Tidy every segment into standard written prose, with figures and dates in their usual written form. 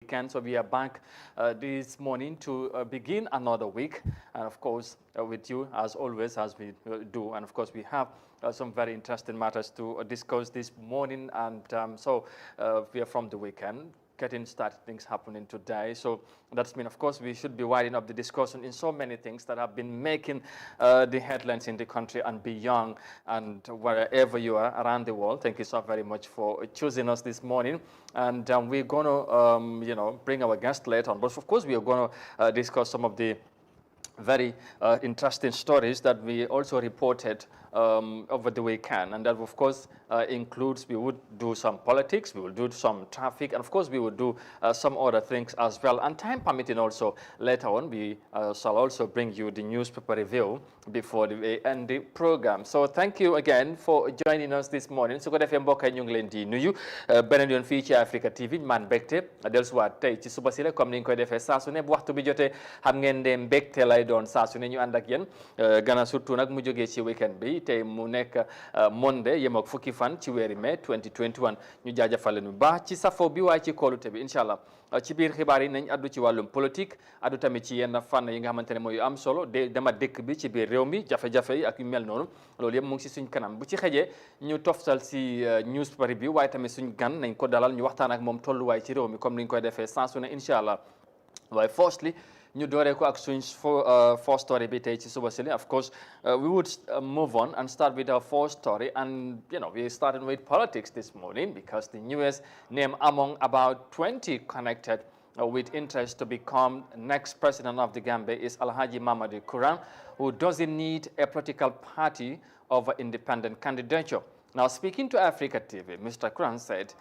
weekend. So we are back this morning to begin another week. And of course, with you as always, as we do. And of course, we have some very interesting matters to discuss this morning. And we are from the weekend, getting started, things happening today. So that's mean, of course, we should be winding up the discussion in so many things that have been making the headlines in the country and beyond, and wherever you are around the world. Thank you so very much for choosing us this morning. And we're going to, bring our guest later on. But of course, we are going to discuss some of the very interesting stories that we also reported over the weekend, and that of course includes, we would do some politics, we will do some traffic, and of course we will do some other things as well, and time permitting also later on we shall also bring you the newspaper review before we end the program. So thank you again for joining us this morning. So ko defee mbokk yi ñu ngi leen di nuyu beneen yoon fii ci Africa TV man mbégte dellusiwaat tey ci suba si la comme ni ñu koy defee saa su ne bu waxtu bi jotee xam ngeen de mbégte lay doon saa su ne ñu ànd ak yéen gana surtout nag mu jógee ci weekend bi tey mu nekk Monday yem ak fukki fan ci weeri mai 2021 ñu jaajëfal leen bu baax ci safo bi waaye ci kóolute bi incha allah ci biir xibaar yi nañ addu ci wàllum politique addu tamit ci yenn fànn yi nga xamante ne mooy am solo dama dëkk bi ci biir réew mi jafe-jafe yi ak yu mel noonu loolu yëpp mu ngi si suñ kanam bu ci xëjee ñu toftal si newspaper bi waaye tamit suñ gan nañ ko dalal ñu waxtaan ak moom tolluwaay ci réew mi comme ni ñu koy defee saa su ne incha allah waaye firstly ñu dooree ko ak suñ first story bi tey ci suba si li of course we would move on and start with our first story, and we started with politics this morning because the newest name among about 20 connected with interest to become next president of the Gambia is Alhaji Mamadi Kuran, who doesn't need a political party over independent candidature. Now, speaking to Africa TV, Mr. Kuran said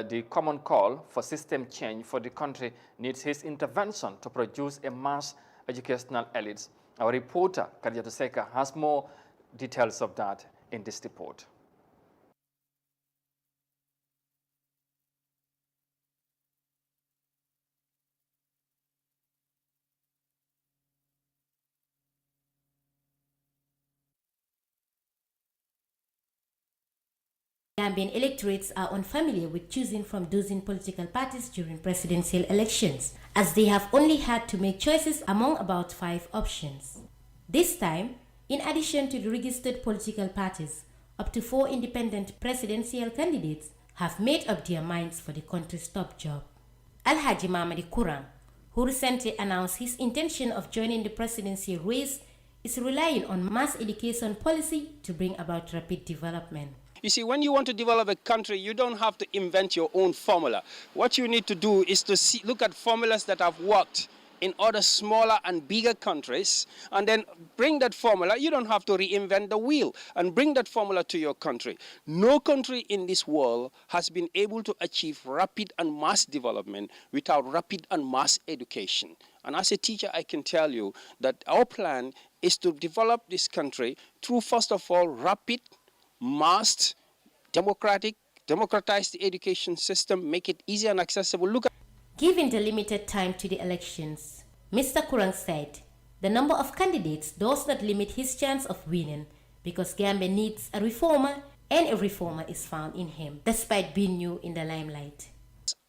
the common call for system change for the country needs his intervention to produce a mass educational elite. Our reporter, Kadiatu Seka, has more details of that in this report. Gambian electorates are unfamiliar with choosing from dozen political parties during presidential elections, as they have only had to make choices among about 5 options. This time, in addition to the registered political parties, up to 4 independent presidential candidates have made up their minds for the country's top job. Alhaji Mamadi Kuran, who recently announced his intention of joining the presidency race, is relying on mass education policy to bring about rapid development. You see, when you want to develop a country, you don't have to invent your own formula. What you need to do is to look at formulas that have worked in other smaller and bigger countries, and then bring that formula. You don't have to reinvent the wheel, and bring that formula to your country. No country in this world has been able to achieve rapid and mass development without rapid and mass education. And as a teacher, I can tell you that our plan is to develop this country through, first of all, rapid, mass, democratize the education system, make it easy and accessible. Given the limited time to the elections, Mr. Kurang said the number of candidates does not limit his chance of winning because Gambia needs a reformer, and a reformer is found in him, despite being new in the limelight.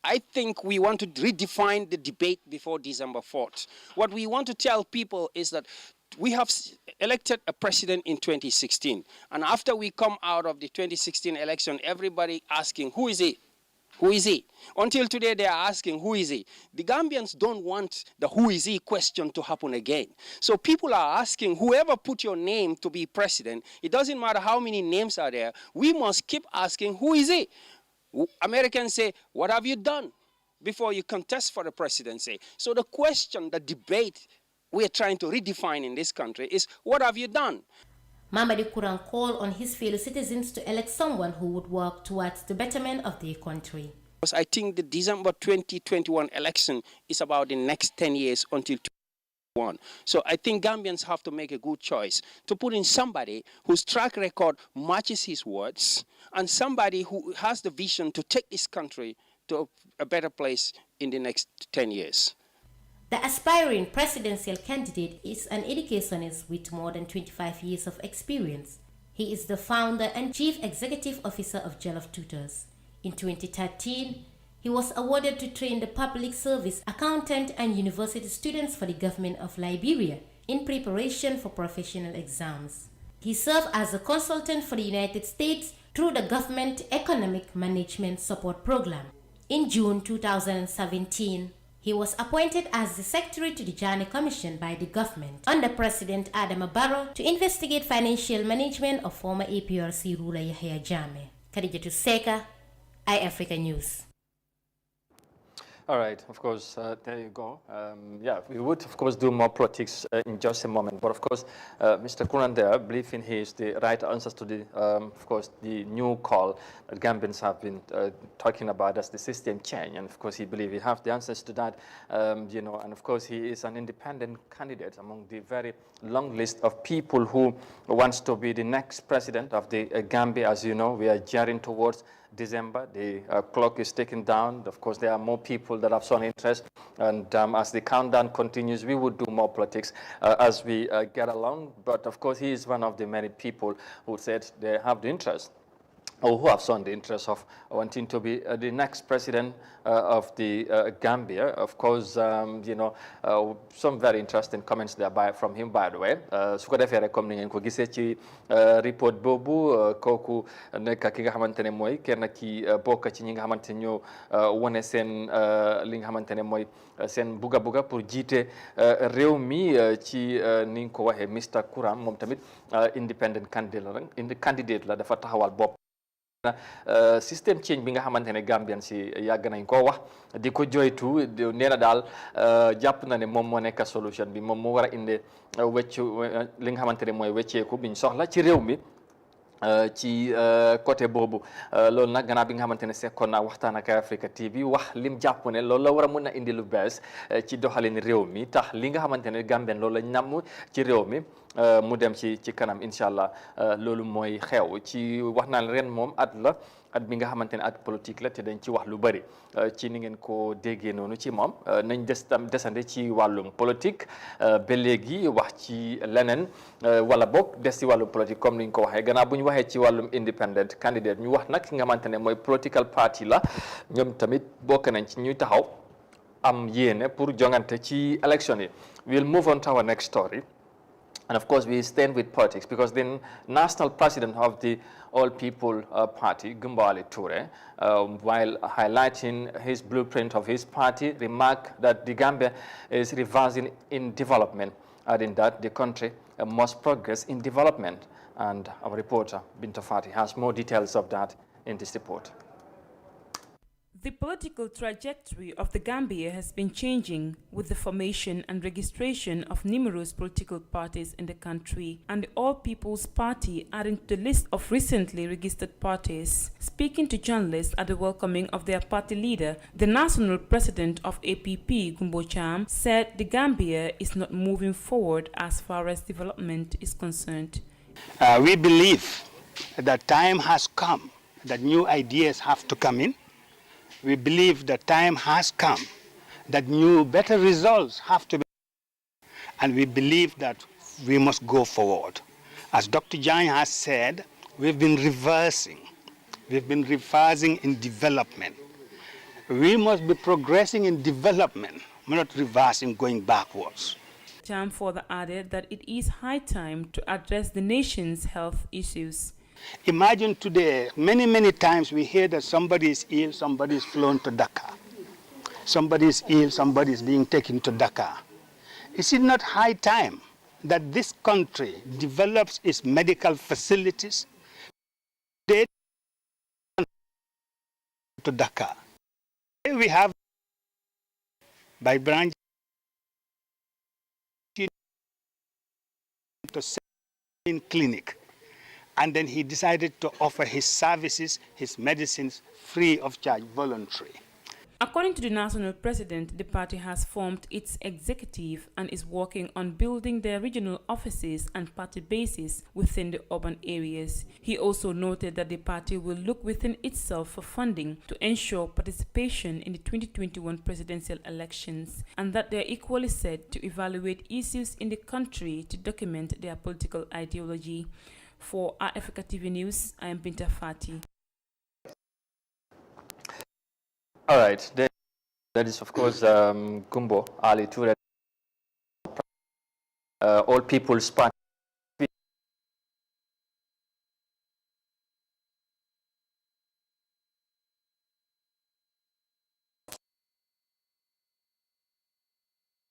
I think we want to redefine the debate before December 4th. What we want to tell people is that we have elected a president in 2016. And after we come out of the 2016 election, everybody asking, who is he? Who is he? Until today, they are asking, who is he? The Gambians don't want the who is he question to happen again. So people are asking, whoever put your name to be president, it doesn't matter how many names are there, we must keep asking, who is he? Americans say, what have you done before you contest for the presidency? So the question, the debate we are trying to redefine in this country is, what have you done? Mamadi Kuran called on his fellow citizens to elect someone who would work towards the betterment of their country. I think the December 2021 election is about the next 10 years until 2021. So I think Gambians have to make a good choice to put in somebody whose track record matches his words, and somebody who has the vision to take this country to a better place in the next 10 years. The aspiring presidential candidate is an educationist with more than 25 years of experience. He is the founder and chief executive officer of Jollof Tutors. In 2013, He was awarded to train the public service, accountant, and university students for the government of Liberia in preparation for professional exams. He served as a consultant for the United States through the Government Economic Management Support Program. In June 2017, he was appointed as the secretary to the Janneh Commission by the government under President Adama Barrow to investigate financial management of former APRC ruler Yahya Jammeh. Khadijatu Seka, iAfrica News. All right, of course, there you go. Yeah, we would, of course, do more politics in just a moment. But, of course, Mr. Kuran there, believing he is the right answers to the, of course, the new call that Gambians have been talking about as the system change. And, of course, he believes he has the answers to that, you know, and, of course, he is an independent candidate among the very long list of people who wants to be the next president of the Gambia. As you know, we are gearing towards December. The clock is ticking down. Of course, there are more people that have shown interest. And as the countdown continues, we would do more politics as we get along. But of course, he is one of the many people who said they have the interest, or who have shown the interest of wanting to be the next president of the Gambia. Of course, you know, some very interesting comments there from him, by the way. Su ko defee rek comme ni ngeen ko gisee ci report boobu kooku nekk ki nga xamante ne mooy kenn ki bokk ci ñi nga xamante ne ñoo wane seen li nga xamante ne mooy seen buga pour jiite réew mi ci ni nga ko waxee Mr. Kuram moom tamit independent candidate la dafa taxawal bopp. System change bi nga xamante ne Gambian si yàgg nañ koo wax di ko joytu nee na daal jàpp na ne moom moo nekk solution bi moom moo war a indi weccu li nga xamante ne mooy wecceeku biñ soxla ci réew mi ci côté boobu loolu nag gannaaw bi nga xamante ne sekkoon naa waxtaan ak Africa TV wax lim jàpp ne loolu la war a mën a indi lu bees ci doxalin réew mi tax li nga xamante ne Gambien loolu la namm ci réew mi mu dem ci kanam incha allah loolu mooy xew ci wax naa ren moom at bi nga xamante ne at politique la te dañ ci wax lu bëri ci ni ngeen ko déggee noonu ci moom nañ desande ci wàllum politique ba léegi wax ci leneen wala boog des ci wàllum politique comme ni ñu ko waxee gannaaw bu ñu waxee ci wàllum independent candidate ñu wax nag ki nga xamante ne mooy political party la ñoom tamit bokk nañ ci ñuy taxaw am yéene pour jongante ci élection yi. We'll move on to our next story. And of course, we stand with politics because the national president of the All People Party, Gumbale Toure, while highlighting his blueprint of his party, remarked that the Gambia is reversing in development, adding that the country must progress in development. And our reporter, Binta Fati, has more details of that in this report. The political trajectory of the Gambia has been changing with the formation and registration of numerous political parties in the country, and the All People's Party adding to the list of recently registered parties. Speaking to journalists at the welcoming of their party leader, the national president of APP, Gumbo Cham, said the Gambia is not moving forward as far as development is concerned. We believe that time has come, that new ideas have to come in. We believe the time has come that new, better results have to be, and we believe that we must go forward. As Dr. Jan has said, we've been reversing in development. We must be progressing in development, not reversing, going backwards. Jam further added that it is high time to address the nation's health issues. Imagine today, many times we hear that somebody is ill, somebody is flown to Dakar. Somebody is ill, somebody is being taken to Dakar. Is it not high time that this country develops its medical facilities to Dakar? We have by branch to in clinic. And then he decided to offer his services, his medicines, free of charge, voluntary. According to the national president, the party has formed its executive and is working on building their regional offices and party bases within the urban areas. He also noted that the party will look within itself for funding to ensure participation in the 2021 presidential elections, and that they are equally set to evaluate issues in the country to document their political ideology. For Africa TV News, I am Binta Fati. All right. That is, of course, Gumbo Ali Toure, All People's Party.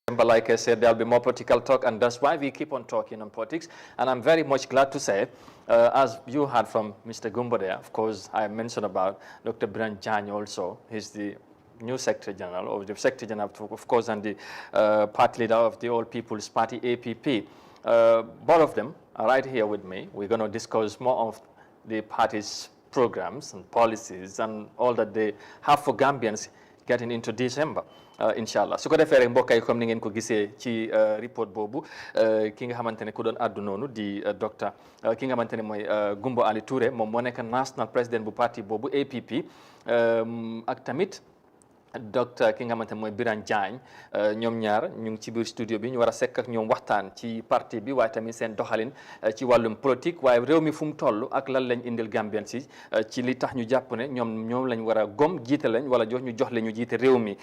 But like I said, there'll be more political talk, and that's why we keep on talking on politics. And I'm very much glad to say, as you heard from Mr. Gumbo there, of course, I mentioned about Dr. Biran Jani also. He's the new Secretary General, or the Secretary General, of course, and the party leader of the All People's Party, APP. Both of them are right here with me. We're going to discuss more of the party's programs and policies and all that they have for Gambians getting into December. Inshallah su ko defee rek mbokk yi comme ni ngeen ko gisee ci report boobu ki nga xamante ne ku doon addu noonu di docteur ki nga xamante ne mooy Gumbo Ali Touré moom moo nekk national président bu parti boobu APP ak tamit docteur ki nga xamante ne mooy Biran Diagne ñoom ñaar ñu ngi ci biir studio bi ñu war a sekk ak ñoom waxtaan ci parti bi waaye tamit seen doxalin ci wàllum politique waaye réew mi fu mu toll ak lan lañ indil Gambien si ci li tax ñu jàpp ne ñoom lañ war a gom jiite lañ wala ñu jox leen ñu jiite réew mi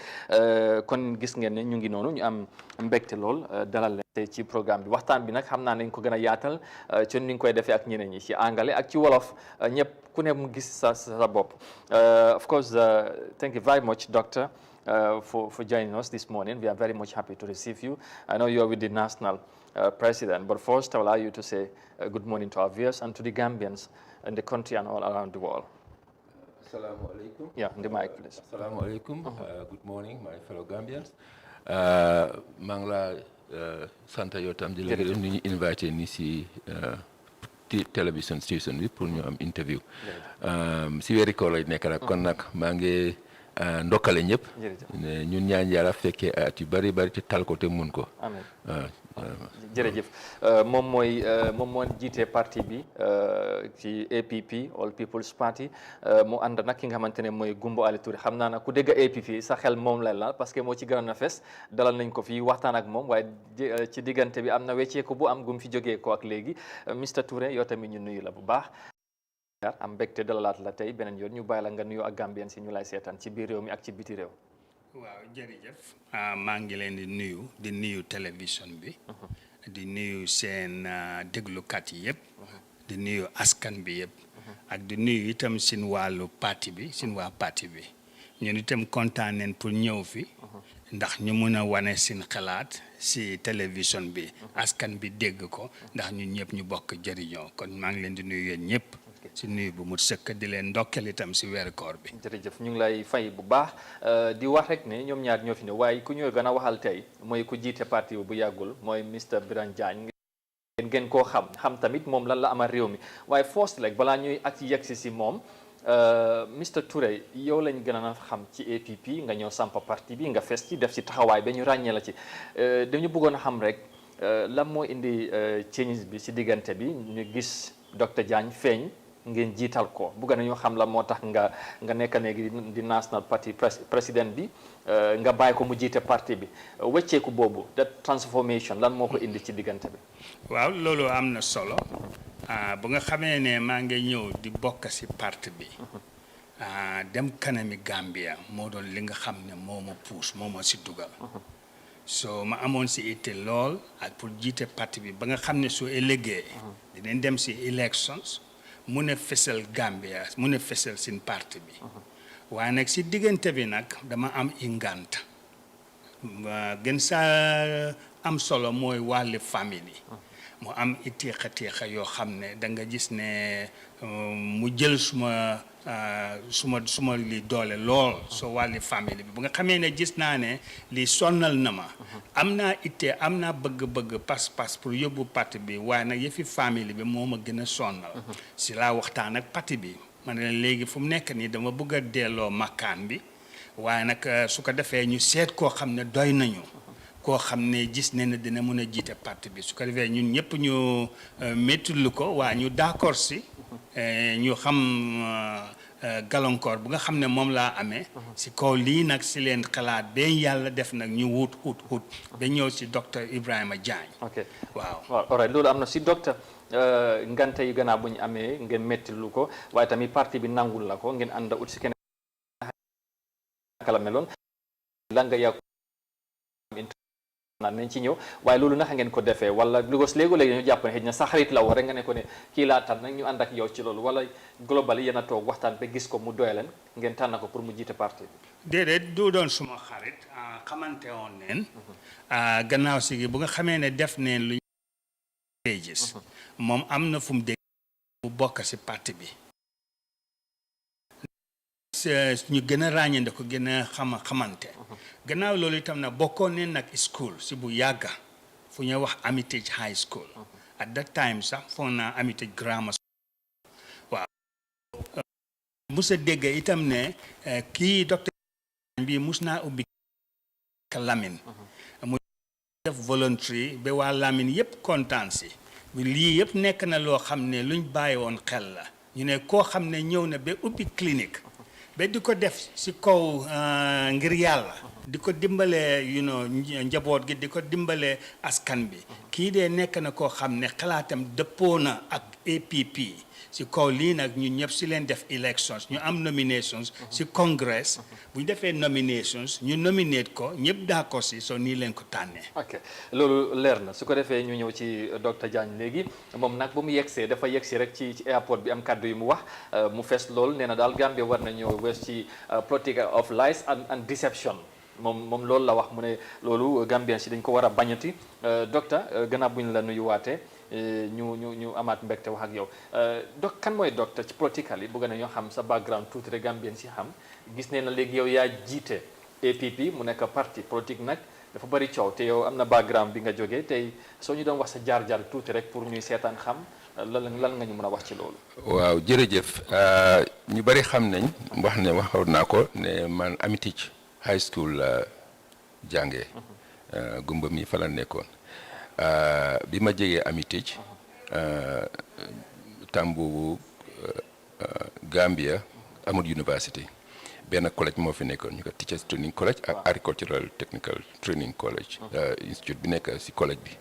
kon gis ngeen ne ñu ngi noonu ñu am mbégte lool dalal leen ci programme bi waxtaan bi nag xam naa nañ ko gën a yaatal ci ni nga koy defee ak ñeneen ñi ci anglais ak ci wolof ñëpp ku ne mu gis sa bopp. Of course, thank you very much, Doctor, for joining us this morning. We are very much happy to receive you. I know you are with the national president, but first I will allow you to say good morning to our viewers and to the Gambians in the country and all around the world. Assalamu alaikum. Yeah, the mic, please. Assalamu alaikum. Good morning, my fellow Gambians. Mangla Santa Yotam di la gërëm ni ñu invité ni si television station bi pour ñu am interview si weeri koor lay nekk nag kon nag maa ngi ndokkale ñëpp ñun ñaan yàlla fekkee at yu bari te tal ko te mun ko amiin jërëjëf moom moo jiite parti bi ci APP All People's Party mu ànd nag ki nga xamante ne mooy Gumbo Ali Touré xam naa nag ku dégg APP sa xel moom lay laal parce que moo ci gënoon a fes dalal nañ ko fii waxtaan ak moom waaye ci diggante bi am na wecceeku bu am gum fi jógee ko ak léegi Mr Touré yow tamit ñu nuyu la bu baax am mbégte dalalaat la tey beneen yoon ñu bàyyi la nga nuyu ak Gambien si ñu lay seetaan ci biir réew mi ak ci biti réew. waaw jërëjëf maa ngi leen di nuyu télévision bi di nuyu seen déglukat yi yëpp di nuyu askan bi yëpp ak di nuyu itam seen wàllu parti bi seen waa parti bi ñun itam kontaan nañ pour ñëw fi ndax ñu mun a wane seen xalaat si télévision bi askan bi dégg ko ndax ñun ñëpp ñu bokk jëriñoo kon maa ngi leen di nuyu yéen ñëpp si nuyu bu mu sëkk di leen ndokkeel itam si weeru koor bi. jërëjëf ñu ngi lay fay bu baax di wax rek ne ñoom ñaar ñoo fi ne waaye ku ñëw gën a waxal tey mooy ku jiite parti bu yàggul mooy Mr Biran Diagne ngeen koo xam tamit moom lan la amal réew mi waaye first rek balaa ñuy ak yegsi si moom Mr Touré yow lañ gën a xam ci APP nga ñëw sampa parti bi nga fes ci def si taxawaay ba ñu ràññee la ci dañu bëggoon a xam rek lan moo indi change bi si diggante bi ñu gis Dr Diagne feeñ ngeen jiital ko bëgg nañu xam la moo tax nga nekk léegi di national party président bi nga bàyyi ko mu jiite parti bi wecceeku boobu that transformation lan moo ko indi ci diggante bi. waaw loolu am na solo bu nga xamee ne maa ngi ñëw di bokk si parti bi dem kanami Gambia moo doon li nga xam ne moo ma puus moo ma si dugal so ma amoon si itte lool ak pour jiite parti bi ba nga xam ne su ëllëgee dinañ dem si elections mun a fesal Gambia mun a fesal seen parti bi waaye nag si diggante bi nag dama am ingant gën saa am solo mooy wàllu famille mu am iteexa yoo xam ne da nga gis ne mu jël suma li doole lool soo wàlli famille bi bu nga xamee ne gis naa ne li sonnal na ma am naa ittee am naa bëgg-bëgg pas-pas pour yóbbu parti bi waaye nag yëfi famille bi moo ma gën a sonnal si laa waxtaan ak parti bi ma ne léegi fu mu nekk nii dama bëgg a delloo makkaan bi waaye nag su ko defee ñu seet koo xam ne doy nañu koo xam ne gis ne dina mën a jiite parti bi su ko defee ñun ñëpp ñu méttilu ko waa ñu d'accord si ñu xam gàllankoor bu nga xam ne moom laa amee si kaw lii nag si leen xalaat ba yàlla def nag ñu wut ba ñëw si docteur Ibrahima Diagne. ok waaw all right loolu am na si docteur ngante yu gannaaw bu ñu amee ngeen méttilu ko waaye tamit parti bi nangul la ko ngeen ànd ut si keneen kala meloon lan nga yàqu nañ ci ñëw waaye loolu naka ngeen ko defee wala because léegi-léegi ñu jàpp ne xëy na sa xarit la war rek nga ne ko ne kii laa tànn nag ñu ànd ak yow ci loolu wala global yéen a toog waxtaan ba gis ko mu doy leen ngeen tànn ko pour mu jiite parti bi. déedéet du doon suma xarit xamante woon neen gannaaw si gi bu nga xamee ne def neen lu gis moom am na fu mu dégg mu bokk si parti bi ñu gën a ràññee ko gën a xamante gannaaw loolu itam na bokkoon neen nag school si bu yàgga fu ñuy wax Armitage High School at that time sax foog naa Armitage Grammar School waaw musa dégg itam ne kii docteur bi mus naa ubbi Lamine mu def voluntary ba waa Lamine yëpp kontaan si lii yëpp nekk na loo xam ne luñ bàyyi woon xel la ñu ne koo xam ne ñëw na ba ubbi clinique ba di ko def si kaw ngir yàlla di ko dimbale njaboot gi di ko dimbale askan bi kii de nekk na koo xam ne xalaatam dëppoo na ak APP si kaw lii nag ñun ñëpp si leen def elections ñu am nominations si congress bu ñu defee nominations ñu nominate ko ñëpp d'accord si soo nii leen ko tànnee. ok loolu leer na su ko defee ñu ñëw ci docteur Diagne léegi moom nag ba mu yegsee dafa yegsi rek ci airport bi am kàddu yu mu wax mu fees lool nee na daal Gambia war na ñëw wees ci politique of lies and deception moom loolu la wax mu ne loolu Gambien si dañ ko war a bañati docteur gannaaw bu ñu la nuyuwaatee ñu amaat mbégte wax ak yow kan mooy docteur ci politique yi bëgg na ñoo xam sa background tuuti rek Gambien si xam gis ne na léegi yow yaa jiite APP mu nekk parti politique nag dafa bëri coow te yow am na background bi nga jógee tey soo ñu doon wax sa jaar-jaar tuuti rek pour ñuy seetaan xam lan nga ñu mën a wax ci loolu. waaw jërëjëf ñu bëri xam nañ waxoon naa ko ne man Armitage High School la jàngee gumba mi fa la nekkoon bi ma jegee Armitage tam boobu Gambia amul university benn collège moo fi nekkoon ñu ko Teachers Training College ak Agricultural Technical Training College institute bi nekk si collège bi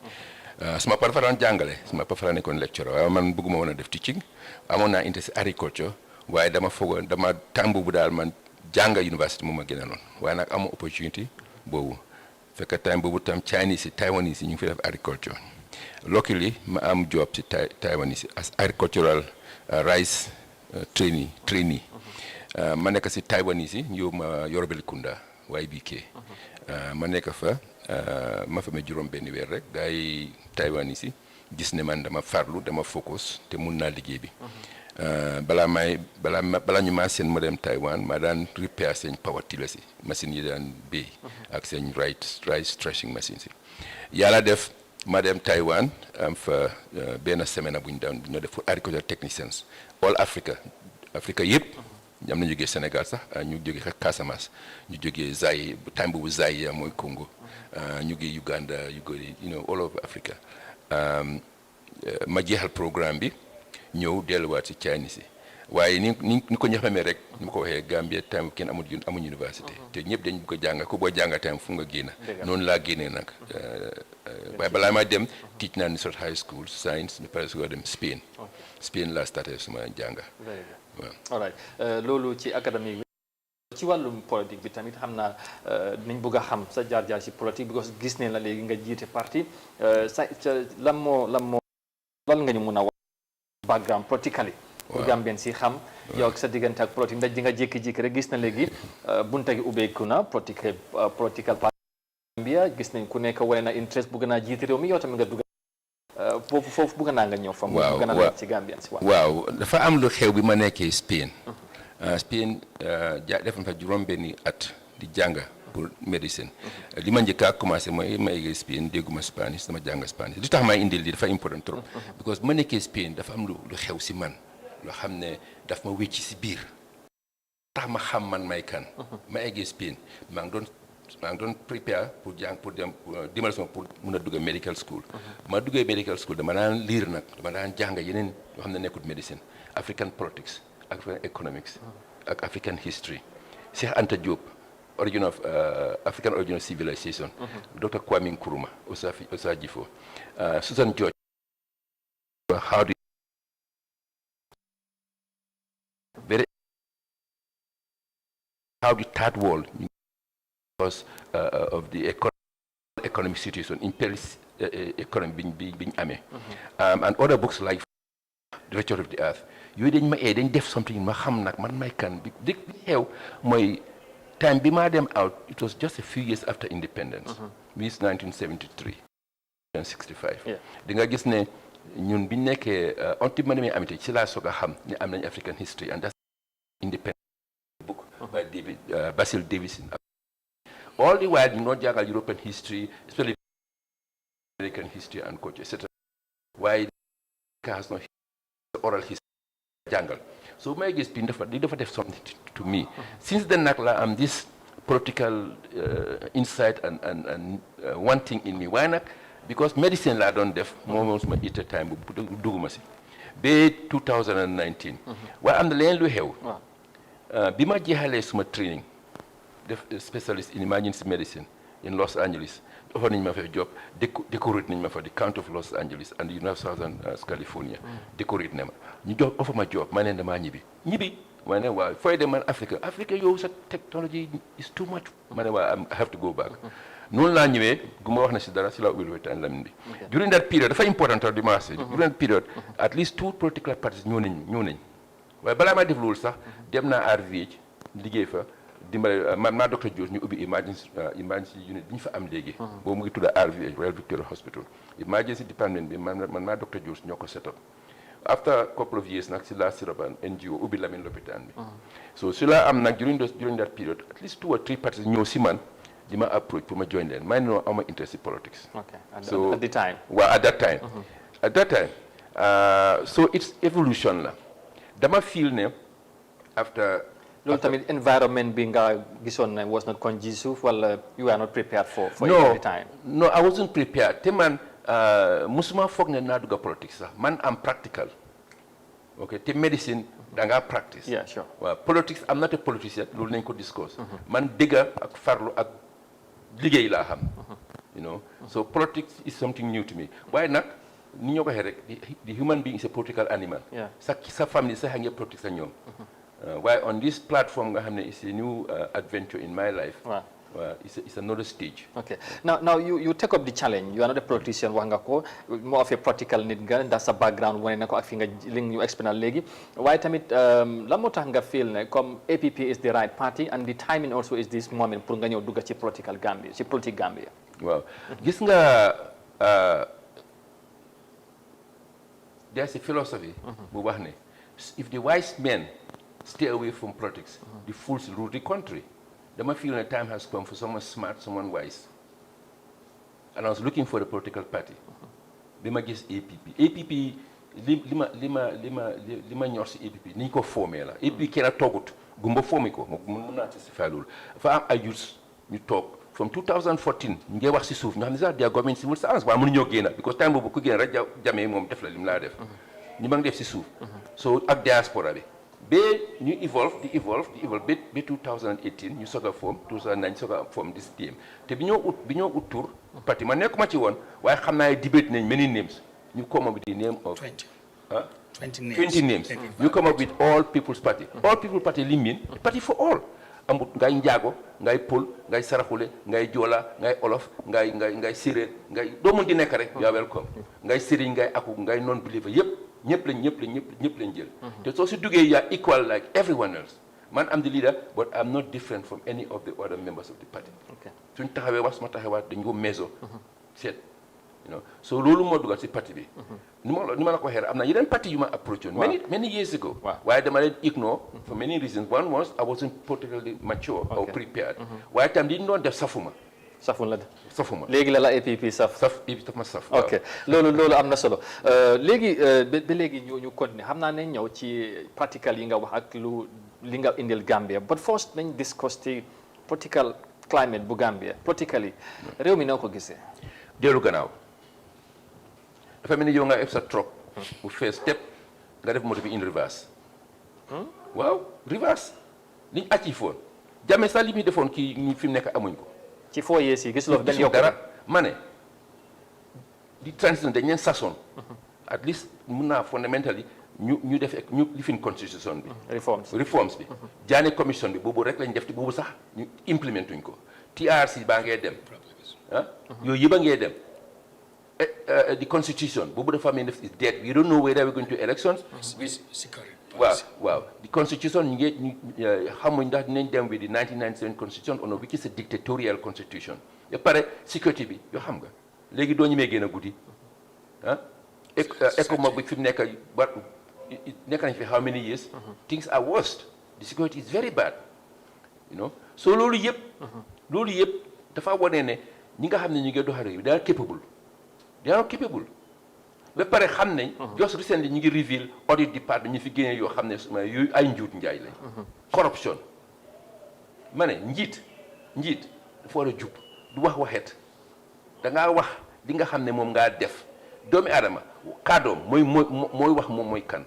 suma papa fa daan jàngale suma papa fa la nekkoon lecturer waaye man bëgguma woon a def teaching amoon naa interest agriculture waaye dama foogoon tam boobu daal man jànga university moom ma gënaloon waaye nag amoo opportunity boobu fekk time boobu tam Chinese yi Taiwanese yi ñu ngi fi def agriculture locally ma am job si Taiwanese as agricultural rice trainee ma nekk si Taiwanese yi ñëw ma Yorobelkunda YBK ma nekk fa ma fa ma juróom benn weer rek gars yi Taiwanese yi gis ne man dama farlu dama focus te mun naa liggéey bi balaa ñu maa seen ma dem Taiwan ma daan repair seen power tillers yi machine yi daan béy ak seen rice threshing machine si yàlla def ma dem Taiwan am fa benn semaine bu ñu def pour agricultural technicians all Africa yëpp am na ñu jógee Sénégal sax ñu jógee Casamance ñu jógee Zaïre time boobu Zaïre mooy Congo ñu jógee Uganda all over Africa ma jeexal programme bi ñëw delluwaat si Chinese yi waaye ni ko ñaxamee rek ni ma ko waxee Gambia time kenn amuñ université te ñëpp dañ bëgg a jàng ku boo jànga time fu nga génn noonu laa génnee nag waaye balaa ma dem teach naa Nusrat High School science ñu pare su ko dem Spain laa starté suma jànga waaw all right loolu ci académique bi ci wàllum politique bi tamit xam naa dinañ bëgg a xam sa jaar-jaar ci politique because gis ne la léegi nga jiite parti lan nga ñu mun a wax background politically pour Gambien si xam yow ak sa diggante ak politique ndax di nga jékki-jékki rek gis na léegi bunta gi ubbeeku na political party Gambia gis nañ ku nekk wane na interest bëgg naa jiite réew mi yow tamit nga dugg foofu bëgg naa nga ñëw fa mu gën a nekk ci Gambien si waaw dafa am lu xew bi ma nekkee Spain def na fa juróom benni at di jàng pour médecine li ma njëkk a commencé mooy ma eggee Spain dégguma Spanish dama jàng Spanish li tax may indil li dafa important trop because ma nekkee Spain dafa am lu xew si man loo xam ne daf ma wécc si biir tax ma xam man may kan ma eggee Spain maa ngi doon prepare pour jàng pour dem dimbali sama pour mun a dugg medical school ma duggee medical school dama daan lire nag dama daan jàng yeneen yoo xam ne nekkul médecine African politics African economics ak African history Cheikh Anta Diop origin of African origin of civilization Dr. Kwame Nkrumah Osagyefo Susan George how the third world because of the economic situation, imperialist economy being ame. And other books like The Nature of the Earth. You didn't def something ma xam nak man may kan bi xew moy time bi ma dem out, it was just a few years after independence. Means 1973 and 65. Di nga gis ne ñun bi nekké anti man mi amité ci la soga xam ni am nañ African history, and that's independent book by Basil Davidson. All the while you know jagal European history, especially American history and culture, etc. Why has no oral history jungle. So my guess been def something to me. Since then I'm this political insight and one thing in me. Why not? Because medicine la don't def moments my eat time duguma si. Be 2019. Why am the len lu xew. Bima jeexale suma training def specialist in emergency medicine in Los Angeles. Offer my job, decorate the County of Los Angeles and the University of Southern California. Decorate them. You don't offer my job, my name is Nibi. Nibi, when I was for them in Africa. Africa use technology is too much. I have to go back. No language, during that period, very important to the mass. During that period, at least 2 political parties knew. Well, Balama de Vlulsa, them na RVH, Ligefa. My Dr. George knew emergency unit in fa am legi bo mu ngi tudda RVH Royal Victoria Hospital emergency department bi my Dr. George ñoko set up after a couple of years nak ci la siraban NGO ubi Lamine l'hôpital bi so cela am nak during that period at least 2 or 3 parties ñoo ci man di ma approach pour ma join them man no am interest in politics. Okay. So at the time, well, at that time so it's evolution la dama feel ne after environment being was not conducive. Well, you were not prepared for it at the time. No, I wasn't prepared. Teman, musuma fogna na duga politics. Man, I'm practical. Okay, te medicine, danga practice. Yeah, sure. Well, politics, I'm not a politician. Lul nañ ko discourse. Man, digga ak farlu ak ligay la xam. You know, so politics is something new to me. Why not? Ni ñoko xé rek the human being is a political animal. Yeah. Sa family sa hangé politics ak ñom. Why on this platform it's a new adventure in my life. Wow. It's another stage. Okay. Now you take up the challenge. You are not a politician, wangako, more of a practical need. That's a background when I think you explain legi. Why tamit lamotanga feel come APP is the right party and the timing also is this moment pour nga duga ci political Gambia, ci politique Gambia. Wow. Gis nga there's a philosophy bu wax ne if the wise men stay away from politics, the fools rule the country. Dama feel the time has come for someone smart, someone wise. And I was looking for a political party. Bima gis APP. APP lima ñor ci APP ni ko formé la. APP kena togut gumba formé ko mën na testify lool. Fa am ay youths ñu tok from 2014 ñu ngi wax ci suuf ñu xam ne sax dia government civil service wa mënu ñoo génna because time bobu ku génn rek jamé mom def la lim la def. Ñu ma ngi def ci suuf. So ak diaspora bi. You evolve be 2018 ñu soga form 2009 soga form this team te bi ñoo ut tour parti man nekkuma ci woon waaye xam naa debate nañ many names ñu come up with the name of 20 names you come up with all people's party all people party li mean party for all amut ngay njaago ngay pol ngay saraxule ngay jola ngay olof ngay séréer ngay doo mën di nekk rek you are welcome ngay sëriñ ngay aku ngay non believer yépp ñëpp lañ jël te soo si duggee you are equal like everyone else man I'm the leader but I'm not different from any of the other members of the party suñ taxawee wax suma taxawaat dañ ko meso seet you know so loolu moo dugal si parti bi ni ma la ko waxee am na yeneen parti yu ma approach on many years ago waaye dama leen ignore for many reasons one was I wasn't politically mature or prepared waaye tam di ñu doon def safuma léegi la APP saf ma saf ok loolu am na solo léegi ba léegi ñu continuer xam naa ne ñëw ci practical yi nga wax ak li nga indil Gambia but first nañ discuss ci political climate bu Gambia politically réew mi noo ko gisee dellu gannaaw dafa mel ni yow nga eb sa truck bu fees step nga def moto bi in reverse waaw reverse liñ acci foon jame sax li muy defoon kii ñi fi mu nekk amuñ ko ci 4 years yi gisuloo benn yokk dara ma ne di transition dañ leen sasoon at least mun naa fundamentally ñu def ñu lifin constitution bi reforms bi jaane commission bi boobu rek lañ def te boobu sax ñu implementuñ ko TRC baa ngee dem ah yooyu yëpp a ngee dem the constitution boobu dafa mel is dead we don't know whether we're going to elections wow the constitution ñu ngi xamuñ ndax dinañ dem with the 1997 constitution or no which is a dictatorial constitution ba pare sécurité bi yoo xam nga léegi doo ñemee génn a guddi ah ECOMOG bi fi mu nekk nekk nañ fi how many years things are worst the security is very bad you know so loolu yëpp dafa wane ne ñi nga xam ne ñu ngi doxal réew they are capable ba pare xam nañ just recently ñu ngi reveal audit department ñu fi génnee yoo xam ne yooyu ay njuut njaay lañ corruption ma ne njiit dafa war a jub du wax waxet da ngaa wax li nga xam ne moom ngaa def doomi aadama kàddoom mooy wax moom mooy kan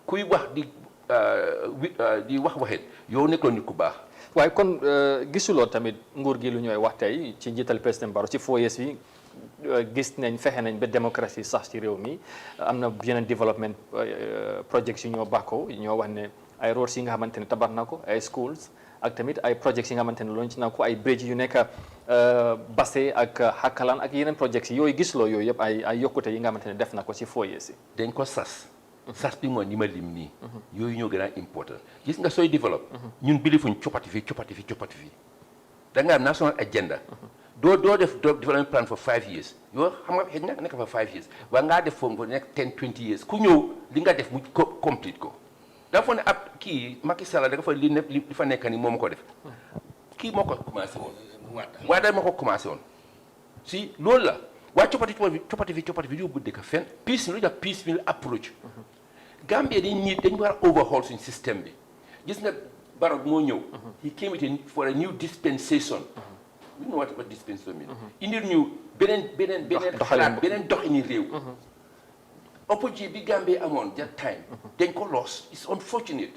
kuy wax di wax waxet yow nekkoon nit ku baax waaye kon gisuloo tamit nguur gi lu ñooy wax tey ci njiital président Barrow ci 4 years bi gis nañ fexe nañ ba démocratie sax ci réew mi am na yeneen développement projects yi ñoo bàkkoo ñoo wax ne ay roads yi nga xamante ne tabax na ko ay schools ak tamit ay projects yi nga xamante ne loolu ci na ko ay bridge yu nekk Basse ak Hakalan ak yeneen projects yi yooyu gisuloo yooyu yëpp ay yokkute yi nga xamante ne def na ko ci 4 years yi dañ ko sas bi mooy ni ma lim nii yooyu ñoo gën a important gis nga sooy développe ñun bilifuñ coppati fii da nga am national agenda doo def development plan for 5 years yoo xam nga xëy na nekk fa 5 years waaye ngaa def foofu nekk 10-20 years ku ñëw li nga def mu complete ko dafa foog ne ab kii Macky Sall da nga fa li fa nekk ni moom ko def kii moo ko commencé woon waaye daal moo ko commencé woon si loolu la waaye coppati fi yóbbu dëkk fenn piecemeal approach Gambia dañ war a overhaul suñu système bi gis nga Barrow moo ñëw he came with for a new dispensation you know what dispensation mean indil ñu beneen xalaat beneen doxini réew opportunité bi Gambie amoon that time dañ ko lost it's unfortunate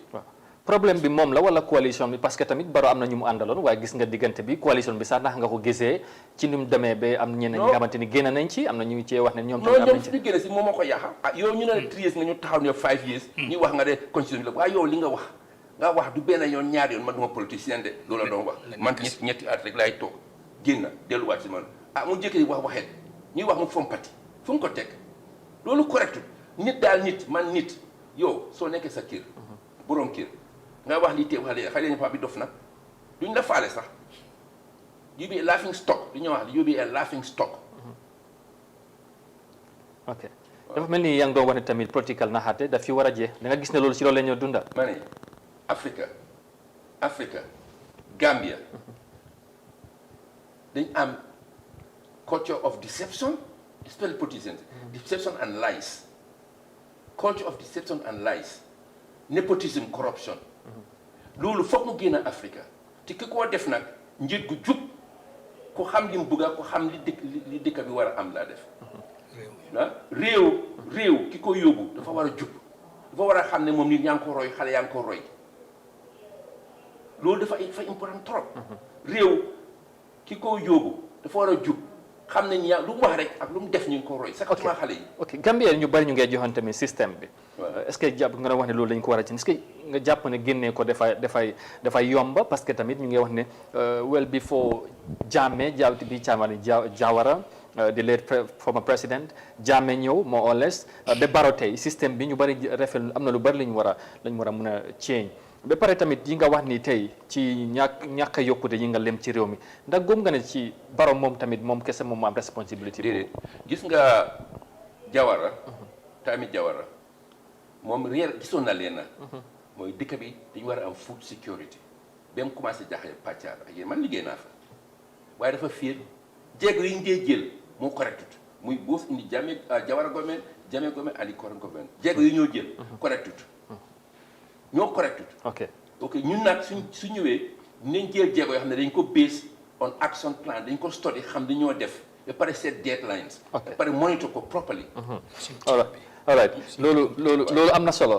problème bi moom la wala coalition bi parce que tamit Barrow am na ñu mu àndaloon waaye gis nga diggante bi coalition bi sax ndax nga ko gisee ci ni mu demee ba am ñeneen ñi nga xamante ni génn nañ ci am na ñu cee wax ne ñoom tamit am nañ ci génn si moom moo ko yàqa yow ñu ne 3 years nga ñu taxaw ne 5 years ñu wax nga de constitution bi la waaye yow li nga wax du benn yoon ñaari yoon man duma politicien de loolu la doon wax man ñetti at rek laay toog génn delluwaat si man mu jëkkee wax waxeet ñuy wax mu fompati fu mu ko teg loolu correct nit daal man nit yow soo nekkee sa kër borom kër nga wax lii tee wax léegi xale paa bi dof nag duñ la faale sax you be a laughing stock du ñu wax you be a laughing stock ok dafa mel ni yaa ngi doon wax ne tamit political naxaate daf fi war a jeex da nga gis ne loolu ci loolu la ñoo dunda ma ne Africa Gambia dañ am culture of deception especially politicians deception and lies culture of deception and lies nepotism corruption loolu foog mu génn Africa te ki koo def nag njiit gu jub ku xam li mu bëgg ku xam li dëkk bi war a am laa def réew ki ko yóbbu dafa war a jub dafa war a xam ne moom nit yaa ngi ko roy xale yaa ngi ko roy loolu dafa important trop réew ki ko yóbbu dafa war a jub xam nañ lu mu wax rek ak lu mu def ñu ngi ko roy sakatuma xale yi ok Gambia ñu bari ñu ngay joxoon tamit système bi est-ce que jàpp nga wax ne loolu dañ ko war a ci est-ce que nga jàpp ne génnee ko dafay yomba parce que tamit ñu ngi wax ne well before Jammeh Jawara the late former president Jammeh ñëw more or less ba Barrow tey système bi ñu bari refel am na lu bari lañ war a mën a change ba pare tamit yi nga wax ni tey ci ñàkk a yokkute yi nga lem ci réew mi ndax góom nga ne ci Barrow moom tamit moom kese moom am responsabilité déedéet gis nga Jawara tamit Jawara moom gisoon na leen mooy dëkk bi dañu war a am food security ba mu commencé jaxee pàccaar ak yéen man liggéey naa fa waaye dafa fiir jéego yi ñu dee jël moo correctut muy boos indi Jawara government Jammeh government and the current government jéego yi ñoo jël correctut ñoo correctut ok ñun nag su ñëwee nañ jël jéego yoo xam ne dañ ko base on action plan dañ ko study xam dañoo def ba pare set deadlines ba pare monitor ko properly all right loolu am na solo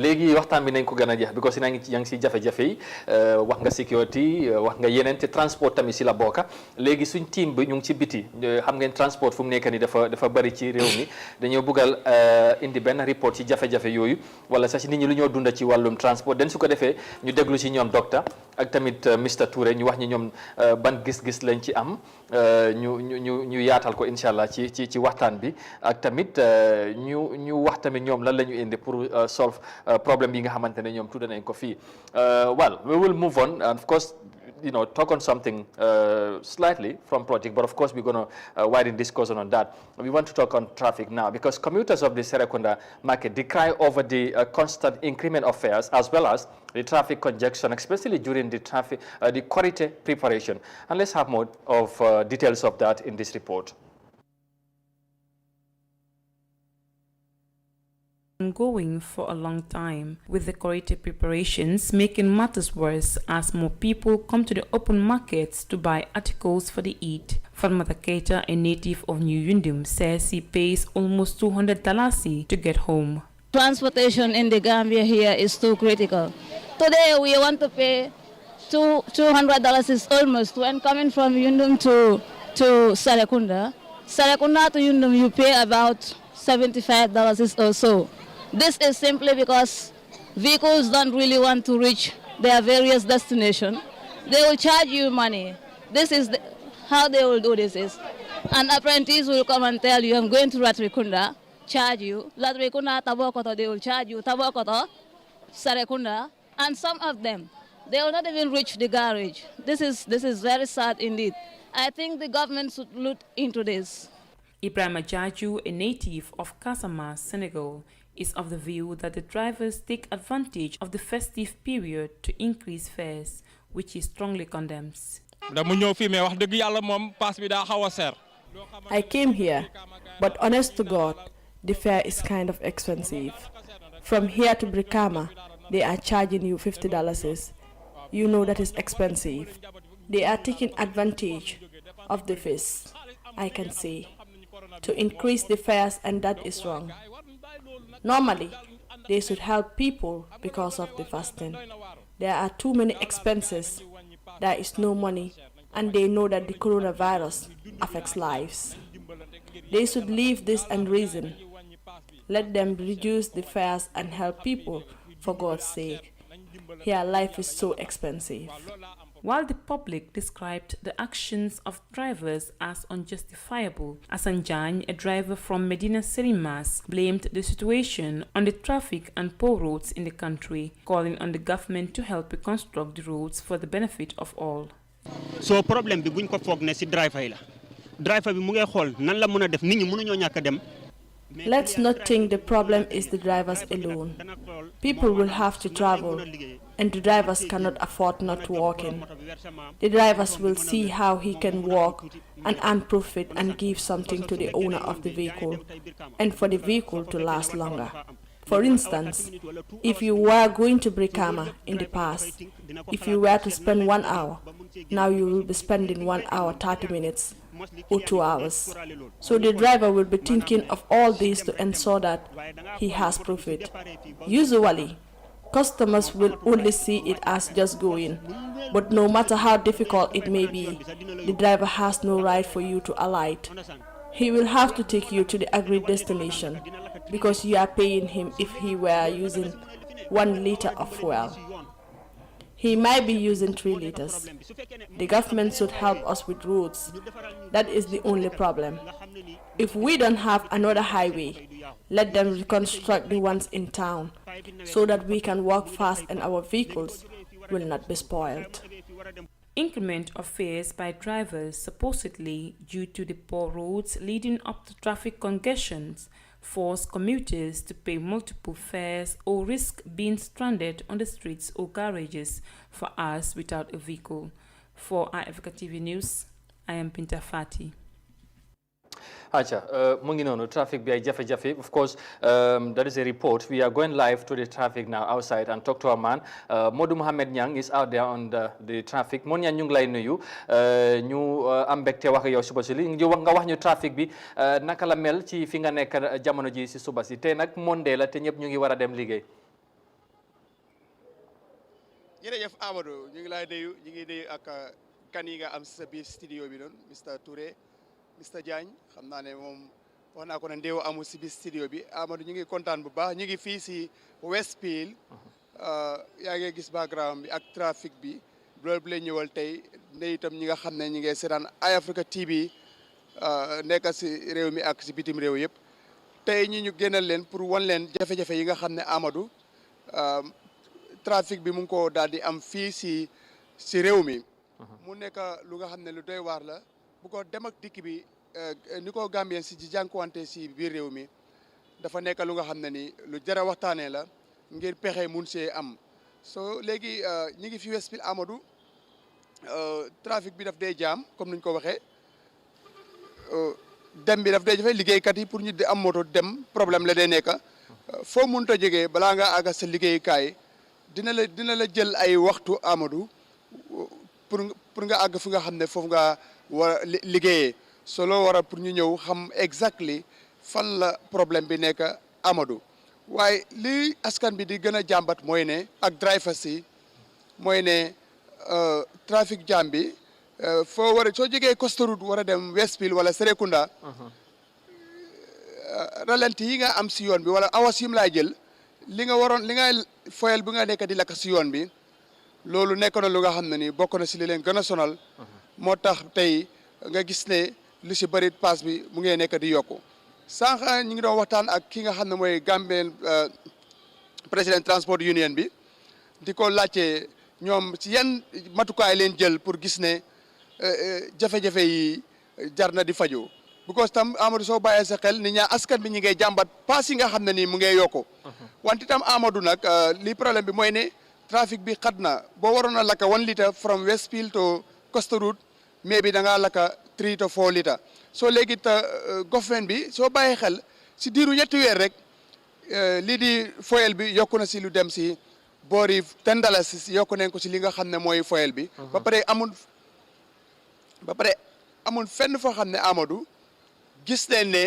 léegi waxtaan bi nañ ko gën a jeex because yaa ngi si jafe-jafe yi wax nga security wax nga yeneen te transport tamit si la bokka léegi suñ team bi ñu ngi ci biti xam ngeen transport fu mu nekk nii dafa bëri ci réew mi dañoo bëggal indi benn report ci jafe-jafe yooyu wala sax nit ñi lu ñoo dunda ci wàllum transport den su ko defee ñu déglu ci ñoom docteur ak tamit Mr Touré ñu wax ñi ñoom ban gis-gis lañ ci am ñu yaatal ko incha allah ci waxtaan bi ak tamit ñu wax tamit ñoom lan la ñu indi pour solve problème yi nga xamante ne ñoom tudde nañ ko fii well we will move on and of course talk on something slightly from project, but of course we're going to widen discussion on that. We want to talk on traffic now because commuters of the Serekunda market decry over the constant increment of fares as well as the traffic congestion, especially during the quality preparation. And let's have more of details of that in this report. Ongoing for a long time, with the corrective preparations making matters worse as more people come to the open markets to buy articles for the Eid. Fatmata Keita, a native of New Yundum, says he pays almost $200 to get home. Transportation in the Gambia here is too critical. Today we want to pay $200 is almost when coming from Yundum to Serekunda. Serekunda to Yundum you pay about $75 or so. This is simply because vehicles don't really want to reach their various destinations. They will charge you money. This is how they will do this is. An apprentice will come and tell you, I'm going to Latrikunda, charge you. Latrikunda, Tabokoto, they will charge you. Tabokoto, Sarekunda, and some of them, they will not even reach the garage. This is very sad indeed. I think the government should look into this. Ibrahim Ajaju, a native of Kasama, Senegal, is of the view that the drivers take advantage of the festive period to increase fares, which he strongly condemns. I came here, but honest to God, the fare is kind of expensive. From here to Brikama, they are charging you $50. You know that is expensive. They are taking advantage of the feast, I can say, to increase the fares, and that is wrong. Normally, they should help people because of the fasting. There are too many expenses, there is no money, and they know that the coronavirus affects lives. They should leave this and reason. Let them reduce the fares and help people for God's sake. Here, life is so expensive. While the public described the actions of drivers as unjustifiable, Asanjan, a driver from Medina Serimas, blamed the situation on the traffic and poor roads in the country, calling on the government to help reconstruct the roads for the benefit of all. So problem bi buñ ko fogg ne ci driver la. Driver bi mu ngay xol nan la mëna def nit ñi mënu ñoo ñaka dem. Let's not think the problem is the drivers alone. People will have to travel, and the drivers cannot afford not walking. The drivers will see how he can walk and earn profit and give something to the owner of the vehicle, and for the vehicle to last longer. For instance, if you were going to Brikama in the past, if you were to spend 1 hour, now you will be spending 1 hour 30 minutes or 2 hours. So the driver will be thinking of all this to ensure that he has profit. Usually, customers will only see it as just going, but no matter how difficult it may be, the driver has no right for you to alight. He will have to take you to the agreed destination because you are paying him if he were using 1 liter of fuel. He might be using 3 liters. The government should help us with roads. That is the only problem. If we don't have another highway, let them reconstruct the ones in town so that we can walk fast and our vehicles will not be spoiled. Increment of fares by drivers supposedly due to the poor roads leading up to traffic congestions force commuters to pay multiple fares or risk being stranded on the streets or garages for hours without a vehicle. For AFRICA TV News, I am Binta Fati. Acha, mu ngi noonu traffic bi ay jafe-jafe. Of course, there is a report. We are going live to the traffic now outside and talk to our man. Modou Mohamed Nyang is out there on the traffic. Mon Nyang ñu ngi lay nuyu ñu am mbégte wax ak yow suba si li nga wax ñu traffic bi naka la mel ci fi nga nekk jamono ji si suba si tey nag Monday la te ñëpp ñu ngi war a dem liggéey. jërëjëf Amadou ñu ngi lay nuyu ñu ngi nuyu ak kan yi nga am sa biir studio bi noonu Mr Touré Mr Diagne xam naa ne moom wax naa ko ne ndeew amul si biir studio bi Amadou ñu ngi kontaan bu baax ñu ngi fii si Westfield yaa ngi gis background bi ak trafic bi loolu bi lay ñëwal tey ne itam ñi nga xam ne ñi ngi seetaan AFRICA TV nekk si réew mi ak si bitim réew yëpp tey ñi ñu génnal leen pour wan leen jafe-jafe yi nga xam ne Amadou trafic bi mu ngi ko daal di am fii si réew mi mu nekk lu nga xam ne lu doy waar la bu ko dem ak dikk bi ni ko Gambien si ji jànkuwante si biir réew mi dafa nekk lu nga xam ne ni lu jara waxtaanee la ngir pexe mun see am so léegi ñi ngi fi Westfield Amadou trafic bi daf dee jaam comme nuñ ko waxee dem bi daf dee jafe liggéeykat yi pour ñu am moto dem problème la dee nekk foo mënut a jógee balaa nga àgg sa liggéeyukaay dina la jël ay waxtu Amadou pour nga àgg fi nga xam ne foofu nga war a liggéeyee solo waral pour ñu ñëw xam exactly fan la problème bi nekk Amadou waaye li askan bi di gën a jàmbat mooy ne ak drivers yi mooy ne trafic jam bi foo war a soo jógee Costa Route war a dem Westfield wala Serekunda ralenti yi nga am si yoon bi wala awas yim laay jël li nga foyel bi nga nekk di lakk si yoon bi loolu nekk na lu nga xam ne ni bokk na si li leen gën a sonal moo tax tey nga gis ne lu si bëri paas bi mu ngi nekk di yokku sànq ñu ngi doon waxtaan ak ki nga xam ne mooy Gambien président transport union bi di ko laajte ñoom si yan matukaay leen jël pour gis ne jafe-jafe yi jar na di faju because tam Amadou soo bàyyee sa xel ni ñaa askan bi ñi ngay jàmbat paas yi nga xam ne nii mu ngay yokku wante tam Amadou nag li problème bi mooy ne trafic bi xat na boo waroon a lakka 1 litre from Westfield to Costa Route mais bi da ngaa lakka 3 to 4 litre soo léegi te government bi soo bàyyee xel si diiru ñetti weer rek lii di foyel bi yokku na si lu dem si boori $10 yokku nañ ko si li nga xam ne mooy foyel bi ba pare amul fenn foo xam ne Amadou gis nañ ne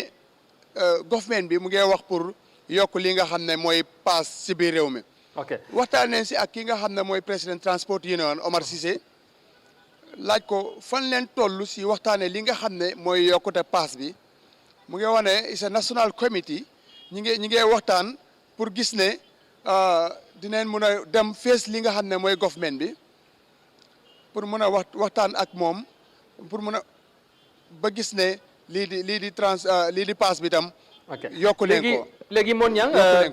government bi mu ngi wax pour yokk li nga xam ne mooy paas si biir réew mi ok waxtaan nañ si ak ki nga xam ne mooy président transport union Omar Cissé laaj ko fan leen toll si waxtaanee li nga xam ne mooy yokkute paas bi mu ngi wax ne it's a national committee ñi ngi waxtaan pour gis ne dinañ mun a dem fees li nga xam ne mooy government bi pour mun a waxtaan ak moom pour mun a ba gis ne lii di paas bi tam yokku leen ko léegi Mon Nyang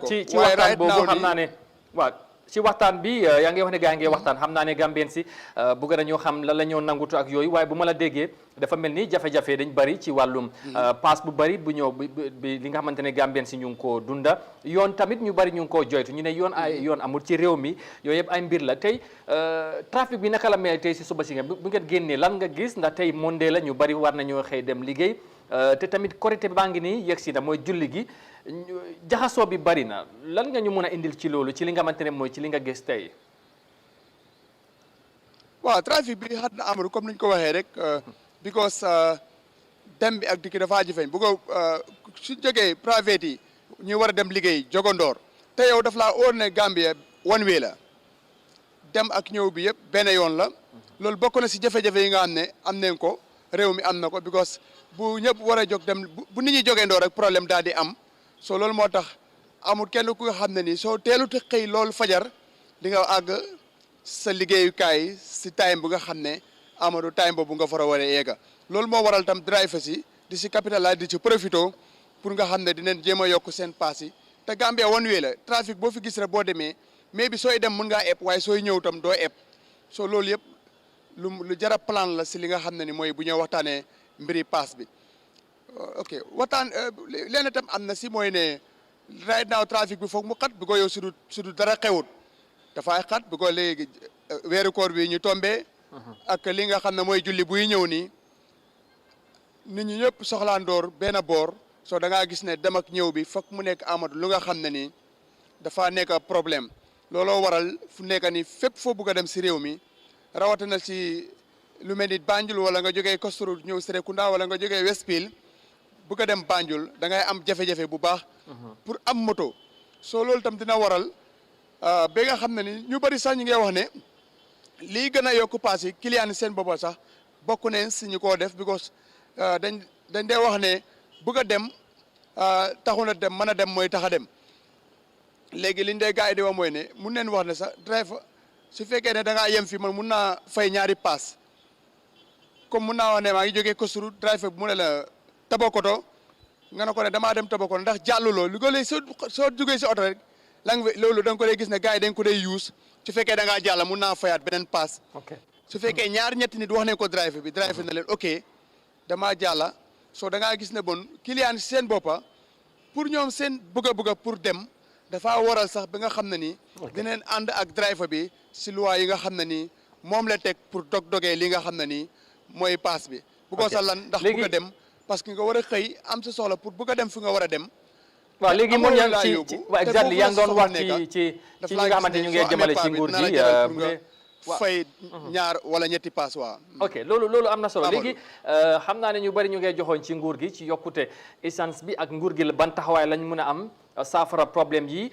ci waxtaan boobu xam naa ne waaw ci waxtaan bi yaa ngi wax ne gaa ngi waxtaan xam naa ne Gambien si bëgg nañoo xam lan la ñoo nangutu ak yooyu waaye bu ma la déggee dafa mel ni jafe-jafe dañ bari ci wàllum paas bu bari bu ñëw bi li nga xamante ne Gambien si ñu ngi koo dunda yoon tamit ñu bari ñu ngi koo joytu ñu ne yoon amul ci réew mi yooyu yëpp ay mbir la tey trafic bi naka la mel tey si suba si nga bu ngeen génnee lan nga gis ndax tey Monday la ñu bari war nañoo xëy dem liggéey te tamit korité baa ngi nii yegg si na mooy julli gi jaxasoo bi bari na lan nga ñu mën a indil ci loolu ci li nga xamante ne mooy ci li nga gis tey. waaw trafic bi xat na Amadou comme ni ñu ko waxee rek because dem bi ak dikki dafa jafeñ bu ko su jógee private yi ñu war a dem liggéey jogandoor te yow daf laa óor ne Gambia one way la dem ak ñëw bi yëpp benn yoon la loolu bokk na si jafe-jafe yi nga xam ne am nañ ko réew mi am na ko because bu ñëpp war a jóg dem bu nit ñi jogandoor rek problème daal di am. so loolu moo tax amul kenn ku nga xam ne nii soo teelut a xëy loolu fajar di nga àgg sa liggéeyukaay si time bu nga xam ne Amadou time boobu nga fara war a yeega loolu moo waral tam drivers yi di si capital di ci profito pour nga xam ne dinañ jéem a yokk seen paas yi te Gambia one way la trafic boo fi gis rek boo demee mais bi sooy dem mën ngaa eb waaye sooy ñëw tam doo eb so loolu yëpp lu jara plan la si li nga xam ne ni mooy bu ñëw waxtaanee mbiri paas bi ok waxtaan leen tam am na si mooy ne right now trafic bi foog mu xat bi ko yow su dara xewut dafay xat bi ko léegi weeru koor bi ñu tombee ak li nga xam ne mooy julli buy ñëw nii nit ñi ñëpp soxlaandoor benn boor soo da ngaa gis ne dem ak ñëw bi fokk mu nekk Amadou lu nga xam ne nii dafa nekk problème looloo waral fu nekk ni fépp foo bugg a dem si réew mi rawatina si lu mel ni Banjul wala nga jógee Kostoro ñëw Serekunda wala nga jógee Westfield bugg a dem Banjul da ngay am jafe-jafe bu baax pour am moto soo loolu tam dina waral ba nga xam ne ni ñu bëri sax ñu ngi wax ne lii gën a yokku paas yi client seen boppa sax bokk neen si ñu koo def because dañ dee wax ne bugg a dem taxu na dem mën a dem mooy tax a dem léegi liñ dee gars yi di wax mooy ne mun neen wax ne sax driver su fekkee ne da ngaa yem fi man mun naa fay ñaari paas comme mun naa wax ne maa ngi jógee Kostoro driver bu mu ne la Tabakoto nga ne ko ne damaa dem Tabakoto ndax jàlluloo li ko lay soo jógee si oto rek loolu da nga ko dee gis ne gars yi dañ ko dee use su fekkee da ngaa jàll mun naa fayaat beneen paas su fekkee ñaar ñetti nit wax nañ ko driver bi driver na leen ok damaa jàlla soo da ngaa gis ne bon client si seen boppa pour ñoom seen bëgg-bëgg pour dem dafa waral sax bi nga xam ne nii dineen ànd ak driver bi si loi yi nga xam ne nii moom la teg pour dog-dogee li nga xam ne nii mooy paas bi bu ko sax lan ndax bëgg a dem parce que nga war a xëy am sa soxla pour bëgg a dem fi nga war a dem waaw léegi moom yaa ngi ci exactement yaa ngi doon wax ci ñi nga xamante ñu ngi jëmale ci nguur gi fay ñaar wala ñetti paas waa ok loolu am na solo léegi xam naa ne ñu bari ñu ngay joxoon ci nguur gi ci yokkute essence bi ak nguur gi la ban taxawaay lañ mën a am saafara problème yi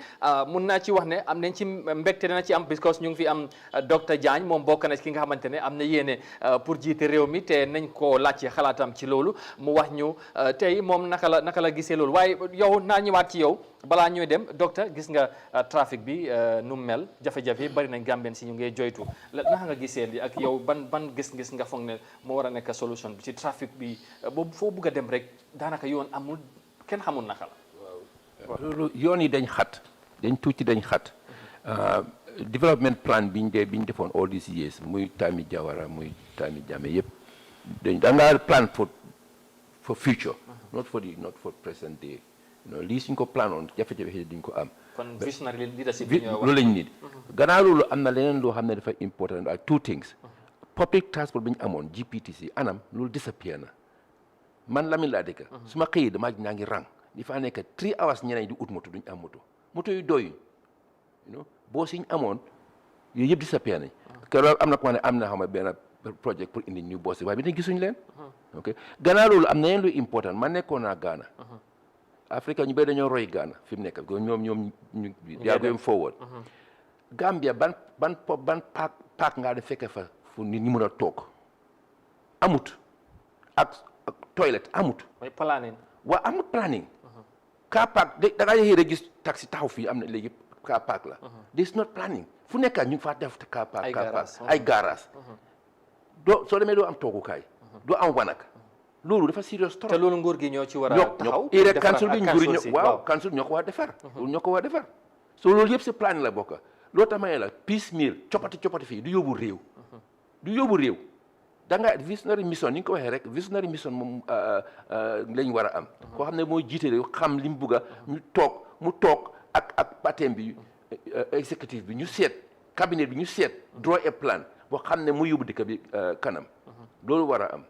mun naa ci wax ne am nañ ci mbégte dana ci am because ñu ngi fi am docteur Diagne moom bokk na ci ki nga xamante ne am na yéene pour jiite réew mi te nañ koo laajte xalaatam ci loolu mu wax ñu tey moom naka la gisee loolu waaye yow naa ñëwaat ci yow balaa ñuy dem docteur gis nga trafic bi nu mu mel jafe-jafe bari nañ Gambien si ñu ngi joytu naka nga gisee li ak yow ban gis-gis nga foog ne moo war a nekk solution bi ci trafic bi boobu foo bugg a dem rek daanaka yoon amul kenn xamul naka la. loolu yoon yi dañ xat dañ tuuti dañ xat development plan biñ defoon all these years muy Tami Jawara muy Tami Jammeh yëpp da ngaa plan for future not for present day lii suñ ko plan on jafe-jafe duñ ko am. kon visionary leadership loolu lañ nit gannaaw loolu am na leneen loo xam ne dafa important ak two things public transport bi ñu amoon GPTC anam loolu disappear na man Lamin laa dëkk su ma xëyee damaa ñaa ngi rang di fa nekk 3 hours ñeneen di ut moto duñ am moto yu doyuñ boo siñ amoon yooyu yëpp disappear nañ keroog am na ko ne am na xam ne benn projet pour indi new boss waaye bi ne gisuñ leen ok gannaaw loolu am na yeneen lu important man nekkoon naa Ghana Afrique ñu bëri dañoo roy Ghana fi mu nekk ñoom ñu they are going forward Gambia ban park ngaa de fekke fa fu nit ñi mën a toog amut ak toilette amut mooy planning waa amut planning car park da ngaa yéexee rek gis taxi taxaw fii am na léegi car park la this not planning fu nekk ñu ngi faa def car park ay garage doo soo demee doo am toogukaay doo am wanak loolu dafa serious trop te loolu nguur gi ñoo ci war a taxaw council bi nguur ñoo waaw council ñoo ko war a defar loolu ñoo ko war a defar so loolu yëpp si planning la bokk loolu tax ma ne la piecemeal coppati fii du yóbbu réew da nga visionary mission ni nga ko waxee rek visionary mission moom lañ war a am koo xam ne mooy jiite réew xam li mu bugg a mu toog ak patem bi exécutif bi ñu seet cabinet bi ñu seet draw a plan boo xam ne mu yóbbu dëkk bi kanam loolu war a am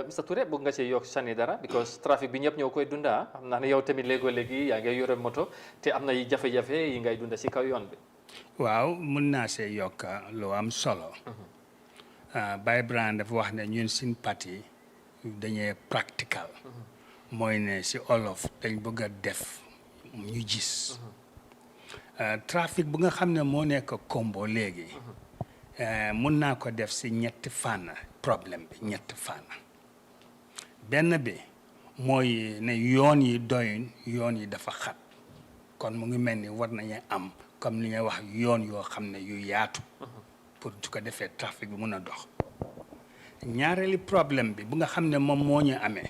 Mr Touré bëgg nga ci yokk sànni dara because trafic bi ñëpp ñoo koy dunda xam naa ne yow tamit léegi yaa ngay yore moto te am na yi jafe-jafe yi ngay dunda si kaw yoon bi waaw mun naa see yokk lu am solo Baye Brand dafa wax ne ñun suñ parti dañuy practical mooy ne si olof dañ bëgg a def ñu gis trafic bu nga xam ne moo nekk Kombo léegi mun naa ko def si ñetti fànn problème bi ñetti fànn benn bi mooy ne yoon yi doyun yoon yi dafa xat kon mu ngi mel ni war nañu am comme li ñuy wax yoon yoo xam ne yu yaatu pour su ko defee trafic bi mun a dox ñaareeli problème bi bu nga xam ne moom moo ñu amee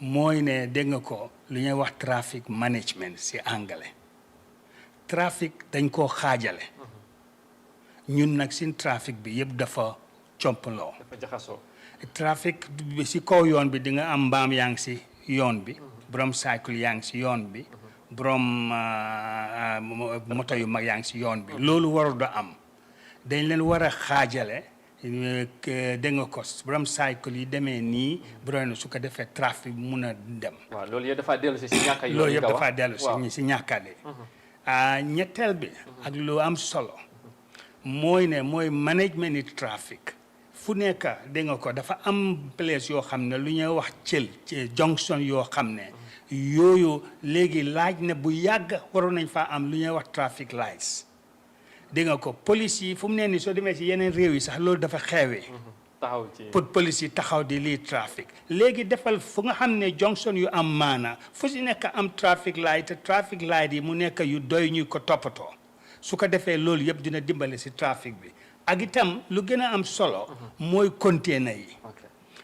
mooy ne dégg nga ko lu ñuy wax traffic management si anglais trafic dañ koo xaajale ñun nag sin trafic bi yëpp dafa compaloo dafa jaxasoo trafic bi si kaw yoon bi di nga am mbaam yaa ngi si yoon bi borom cycle yaa ngi si yoon bi borom moto yu mag yaa ngi si yoon bi loolu warul da am dañ leen war a xaajale dégg nga ko borom cycle yi demee nii borom su ko defee trafic bi mun a dem. waaw loolu yëpp dafa dellu si ñàkk a yoon loolu yëpp dafa dellu si ñàkkaale. ñetteel bi ak lu am solo mooy ne mooy management ni trafic fu nekk dégg nga ko dafa am place yoo xam ne lu ñuy wax ci junction yoo xam ne yooyu léegi laaj ne bu yàgg waroon nañ faa am lu ñuy wax traffic lights dégg nga ko police yi fu mu ne nii soo demee ci yeneen réew yi sax loolu dafa xeewee taxaw ci pour police yi taxaw di lii trafic léegi defal fu nga xam ne junction yu am maana fu si nekk am traffic light te traffic light yi mu nekk yu doy ñu ko toppatoo su ko defee loolu yëpp dina dimbale si trafic bi ak itam lu gën a am solo mooy container yi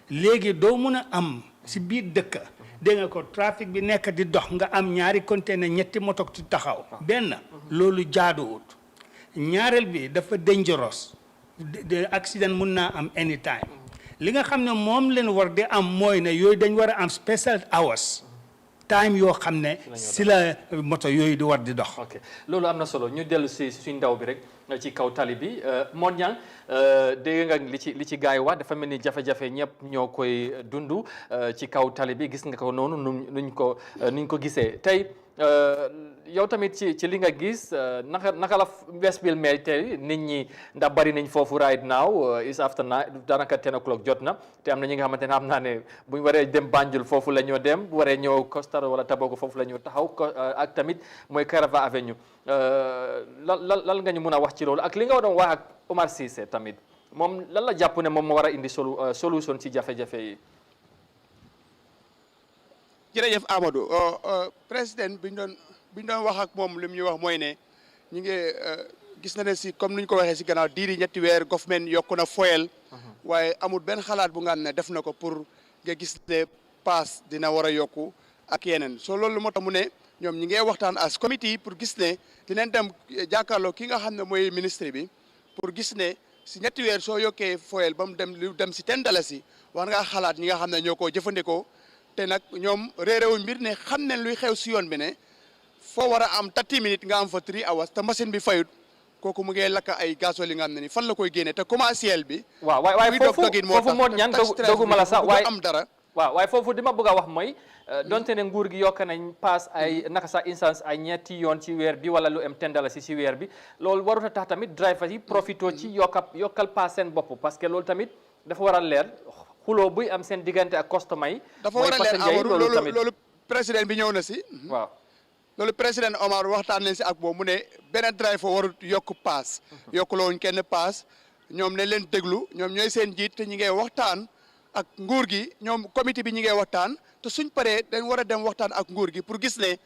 léegi doo mun a am si biir dëkk dégg nga ko trafic bi nekk di dox nga am ñaari container ñetti moto ci taxaw benn loolu jaaduwut ñaareel bi dafa dangerous de accident mun naa am anytime li nga xam ne moom leen war di am mooy ne yooyu dañ war a am special hours time yoo xam ne si la moto yooyu di war di dox. ok loolu am na solo ñu dellu si suñ ndaw bi rek ci kaw tali bi Modou Niang dégg nga li ci gars yi wax dafa mel ni jafe-jafe ñëpp ñoo koy dund ci kaw tali bi gis nga ko noonu nuñ ko gisee tey yow tamit ci li nga gis naka la Westfield mel tey nit ñi ndax bari nañ foofu right now is after na daanaka 10 o'clock jot na te am na ñi nga xamante ne xam naa ne bu ñu waree dem Banjul foofu la ñoo dem bu waree ñëw Costa wala Tobago foofu la ñoo taxaw ak tamit mooy Carava Avenue lan nga ñu mun a wax ci loolu ak li nga doon wax ak Omar Cissé tamit moom lan la jàpp ne moom moo war a indi solution ci jafe-jafe yi. jërëjëf Amadou président bi ñu doon wax ak moom li mu ñu wax mooy ne ñu ngi gis na ne si comme ni ñu ko waxee si gannaaw diiri ñetti weer government yokku na foyel waaye amul benn xalaat bu nga xam ne def na ko pour nga gis ne paas dina war a yokku ak yeneen so loolu moo tax mu ne ñoom ñi ngi waxtaan as committee pour gis ne dinañ dem jàkkaarloo ki nga xam ne mooy ministre bi pour gis ne si ñetti weer soo yokkee foyel ba mu dem si $10 war ngaa xalaat ñi nga xam ne ñoo ko jëfandikoo te nag ñoom réeréwu mbir ne xam ne luy xew si yoon bi ne foo war a am 30 minutes nga am fa 3 hours te machine bi fayut kooku mu ngi lakk ay gasoil yi nga xam ne ni fan la koy génne te commercial bi. waaw waaye foofu Modou Niang doguma la sax waaye am dara. waaw waaye foofu dima bëgg a wax mooy donte ne nguur gi yokk nañ paas ay naka sax instance ay ñetti yoon ci weer bi wala lu am $10 si weer bi loolu warut a tax tamit driver yi profito ci yokkal paas seen bopp parce que loolu tamit dafa war a leer xuloo buy am seen diggante ak customer yi. dafa war a leer Amadou loolu président bi ñëw na si. waaw loolu président Omar waxtaan nañ si ak boobu mu ne benn driver warut yokk paas. yokkuloo wuñ kenn paas ñoom ne leen déglu ñoom ñooy seen njiit te ñi ngay waxtaan ak nguur gi ñoom comité bi ñi ngay waxtaan te suñ paree dañ war a dem waxtaan ak nguur gi pour gis ne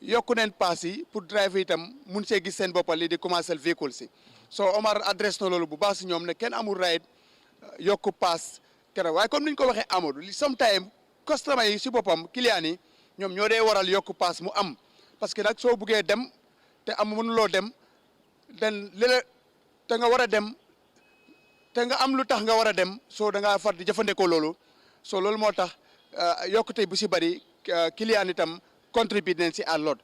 yokku neen paas yi pour driver itam mun see gis seen boppal lii di commercial véhicule si so Omar adresse na loolu bu baax si ñoom ne kenn amul right yokku paas keroog waaye comme ni ñu ko waxee Amadou li sometime customer yi si boppam client yi ñoom ñoo dee waral yokku paas mu am parce que nag soo buggee dem te mënuloo dem den léeg te nga war a dem te nga am lu tax nga war a dem soo da ngaa far di jëfandikoo loolu soo loolu moo tax yokkute bu si bëri client itam contribute nañ si à lot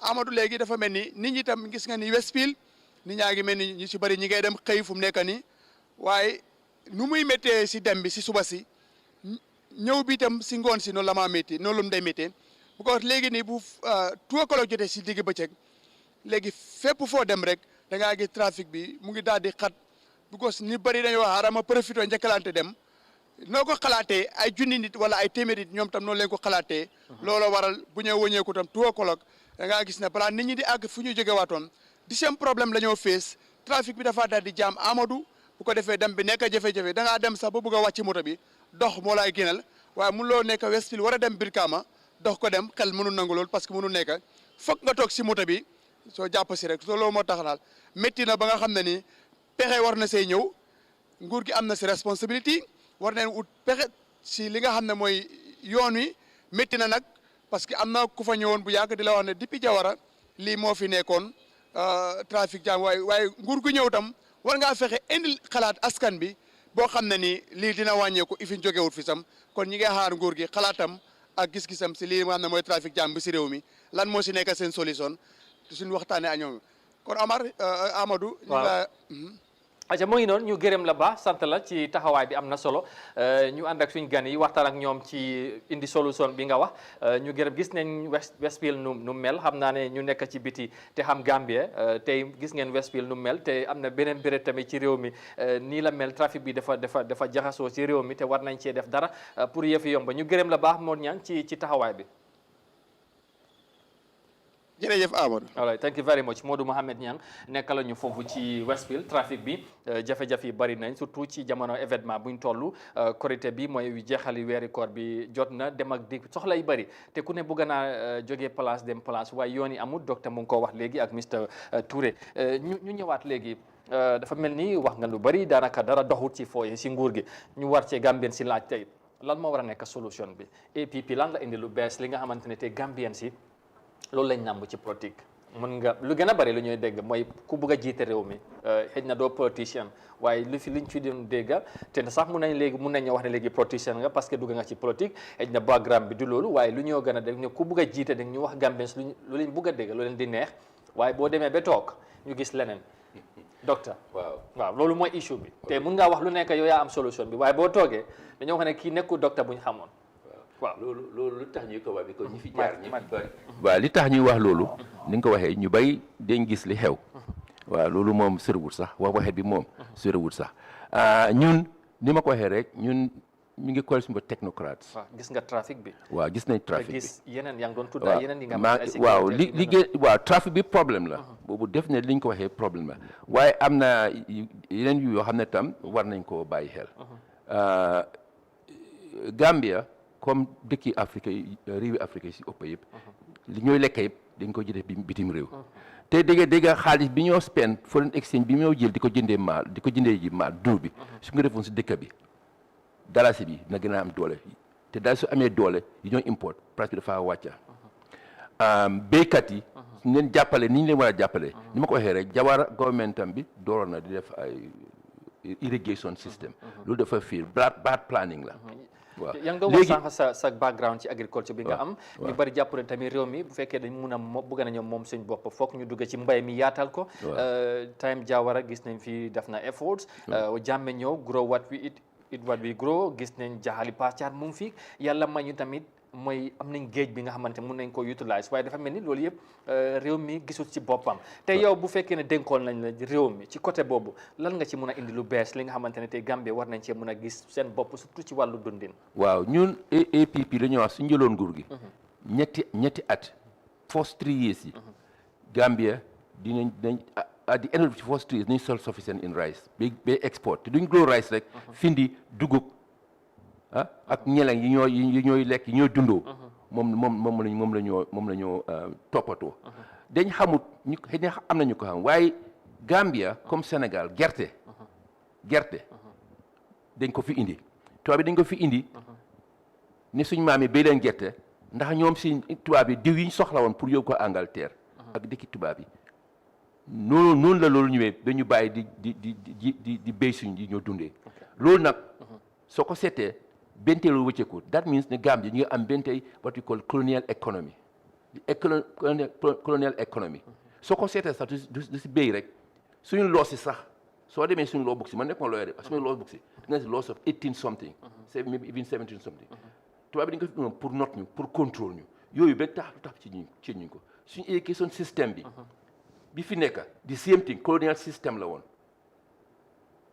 Amadou léegi dafa mel ni nit ñi itam gis nga ni Westfield nit ñaa ngi mel ni ñu si bëri ñi ngay dem xëy fu mu nekk nii waaye nu muy méttee si dem bi si suba si ñëw bi itam si ngoon si noonu la maa métti noonu la mu day méttee bu ko léegi nii bu 2 o'clock jotee si digg bëccëg léegi fépp foo dem rek da ngaa gis trafic bi mu ngi daal di xat because ni bëri dañoo wax arama profité njëkkalante dem noo ko xalaatee ay junni nit wala ay téeméeri nit ñoom tam noonu leen ko xalaatee looloo waral bu ñëw wëñeeku tam 2 o'clock da ngaa gis ne balaa nit ñi di àgg fu ñu jóge waatoon di seen problème la ñoo fees trafic bi dafa daal di jaam Amadou bu ko defee dem bi nekk jafe-jafe da ngaa dem sax ba bëgg a wàcc moto bi dox moo laay génnal waaye mun loo nekk Westfield war a dem Brikama dox ko dem xel mënu nangu lool parce que mënu nekk foog nga toog si moto bi soo jàpp si rek soo loolu moo tax daal métti na ba nga xam ne ni pexe war na see ñëw nguur gi am na si responsabilité war nañ ut pexe si li nga xam ne mooy yoon wi métti na nag parce que am na ku fa ñëwoon bu yàgg di la wax ne depuis Jawara lii moo fi nekkoon trafic jam waaye nguur gu ñëw tam war ngaa fexe indil xalaat askan bi boo xam ne ni lii dina wàññeeku fi ñu jógewut fi sam kon ñi ngay xaar nguur gi xalaatam ak gis-gisam si lii nga xam ne mooy trafic jam bi si réew mi lan moo si nekk seen solution suñu waxtaanee ak ñoom kon Amadou. aja mo ngi noonu ñu gërëm la ba sant la ci taxawaay bi am na solo ñu ànd ak suñ gan yi waxtaan ak ñoom ci indi solution bi nga wax ñu gërëm gis nañ Westfield nu mel xam naa ne ñu nekk ci biti te xam Gambia tey gis ngeen Westfield nu mel te am na beneen béréb tamit ci réew mi nii la mel trafic bi dafa jaxasoo ci réew mi te war nañ cee def dara pour yëf yi yomba ñu gërëm la baax moo ñaan ci taxawaay bi. jërëjëf Amadou. all right thank you very much Modou Mohamed Niang nekk la ñu foofu ci Westfield trafic bi jafe-jafe yi bari nañ surtout ci jamono événement buñ toll korité bi mooy jeexali weeri koor bi jot na dem ak di soxla yi bari te ku ne bëgg naa jógee place dem place waaye yoon yi amul docteur mu ngi ko wax léegi ak Mr Touré ñu ñëwaat léegi dafa mel ni wax nga lu bari daanaka dara doxut ci fooye si nguur gi ñu war cee Gambien si laaj tey lan moo war a nekk solution bi APP lan la indi lu bees li nga xamante ne te Gambien si loolu lañ nàmb ci politique mën nga lu gën a bari lu ñuy dégg mooy ku bugg a jiite réew mi xëy na doo politicien waaye liñ fi doon dégg te sax mun nañ wax ne léegi politicien nga parce que dugg nga ci politique xëy na background bi du loolu waaye lu ñoo gën a dégg ne ku bugg a jiite dañ ñu wax Gambiens lu leen bugg a dégg lu leen di neex waaye boo demee ba toog ñu gis leneen docteur waaw loolu mooy issue bi te mun ngaa wax lu nekk yow yaa am solution bi waaye boo toogee dañoo wax ne kii nekkul docteur bu ñu xamoon waaw loolu lu tax ñuy ko wax bi ko ñi fi jaar ñi bari waaw li tax ñuy wax loolu ni nga ko waxee ñu bari dañ gis li xew waaw loolu moom soriwul sax waxet bi moom soriwul sax ñun ni ma ko waxee rek ñun ñu ngi koy suñu technocrates waaw gis nga trafic bi waaw gis nañ trafic bi gis yeneen yaa ngi doon tudda yeneen yi nga waaw waaw trafic bi problème la boobu def ne li ñu ko waxee problème la waaye am na yeneen yu yoo xam ne tam war nañ koo bàyyi xel Gambia comme dëkki Afrique réewi Afrique yi si ëpp yëpp li ñooy lekk yëpp dañ ko jëlee bitim réew te dégg xaalis bi ñoo spend foreign exchange bi ñoo jël di ko jëndee ji maal dund bi su nga defoon si dëkk bi dalasi bi na gën a am doole te daal su amee doole yi ñoo import price bi dafa wàcca béykat yi su leen jàppale ni ñu leen war a jàppale ni ma ko waxee rek Jawara government am bi dooroon na di def ay irrigation system loolu dafa fiir bad planning la waaw yaa ngi doon wax sànq sa background ci agriculture bi nga am ñu bari jàpp ne tamit réew mi bu fekkee dañ mun a bëgg nañoo moom suñ bopp foog ñu dugg ci mbay mi yaatal ko time Jawara gis nañ fi def na efforts Jammeh ñëw grow what we grow gis nañ jaxali paccaat mu ngi fi yàlla may ñu tamit mooy am nañ géej bi nga xamante mun nañ ko utilize waaye dafa mel ni loolu yëpp réew mi gisul ci boppam te yow bu fekkee ne dénkoon nañ la réew mi ci côté boobu lan nga ci mun a indi lu bees li nga xamante ne tey Gambie war nañ cee mun a gis seen bopp surtout ci wàllu dundin waaw ñun APP la ñuy wax su njëloon nguur gi ñetti at first 3 years yi Gambia dinañ at the end of the first 3 years dinañ self-sufficient in rice ba export te duñ grow rice rek findi dugub ak ñeleng yi ñooy lekk yi ñooy dundoo moom la ñoo toppatoo dañ xamut ñu xëy na am nañu ko xam waaye Gambia comme Sénégal gerte dañ ko fi indi tubaab bi dañ ko fi indi ne suñ maam yi béy leen gerte ndax ñoom si tubaab yi diw yi ñu soxla woon pour yóbbu ko Angleterre ak dëkki tubaab yi noonu la loolu ñëwee ba ñu bàyyi di béy suñ di ñoo dundee loolu nag soo ko seetee bentee lu wëcceeku that means ne Gambia ñu ngi am bentee what we call colonial economy colonial economy soo ko seetee sax du si béy rek suñu loos si sax soo demee suñu loo book si man nekk ma looyee de suñu loo book si dina si loss of 18 something maybe even 17 something tubaab bi dañ ko fi noonu pour note ñu pour contrôle ñu yooyu ba tax ci ñu ko suñu éducation système bi fi nekk di same thing colonial système la woon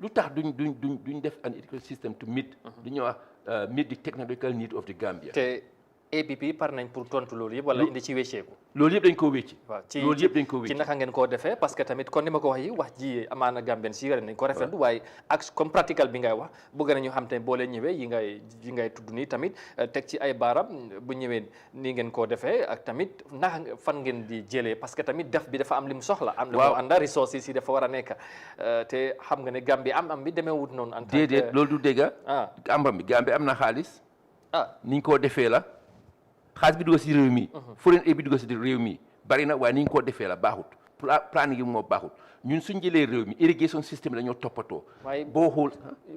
lu tax duñ def an education system to meet dañuy wax meet the technological need of the Gambia. te APP par nañ pour tontu loolu yëpp wala indi ci wécceeku. loolu yëpp dañ ko wécci. waaw loolu yëpp dañ ko wécci ci naka ngeen koo defee parce que tamit kon ni ma ko wax ji amaana Gambien si yore nañ ko rafetlu waaye ak comme practical bi ngay wax bëgg nañu xam te boo leen ñëwee yi ngay tudd nii tamit teg ci ay baaram bu ñëwee nii ngeen koo defee ak tamit naka fan ngeen di jëlee parce que tamit def bi dafa am lim soxla. am na moo ànda resources yi dafa war a nekk te xam nga ne Gambie am bi demee wut noonu. en tant que déedéet loolu du dégg ambam bi Gambie am na xaalis. niñ koo defee la. xaalis bi dugg si réew mi foreign aid bi dugg si réew mi bari na waaye ni ñu ko defee la baaxut planning yi moo baaxut ñun suñ jëlee réew mi irrigation système la ñoo toppatoo waaye boo xool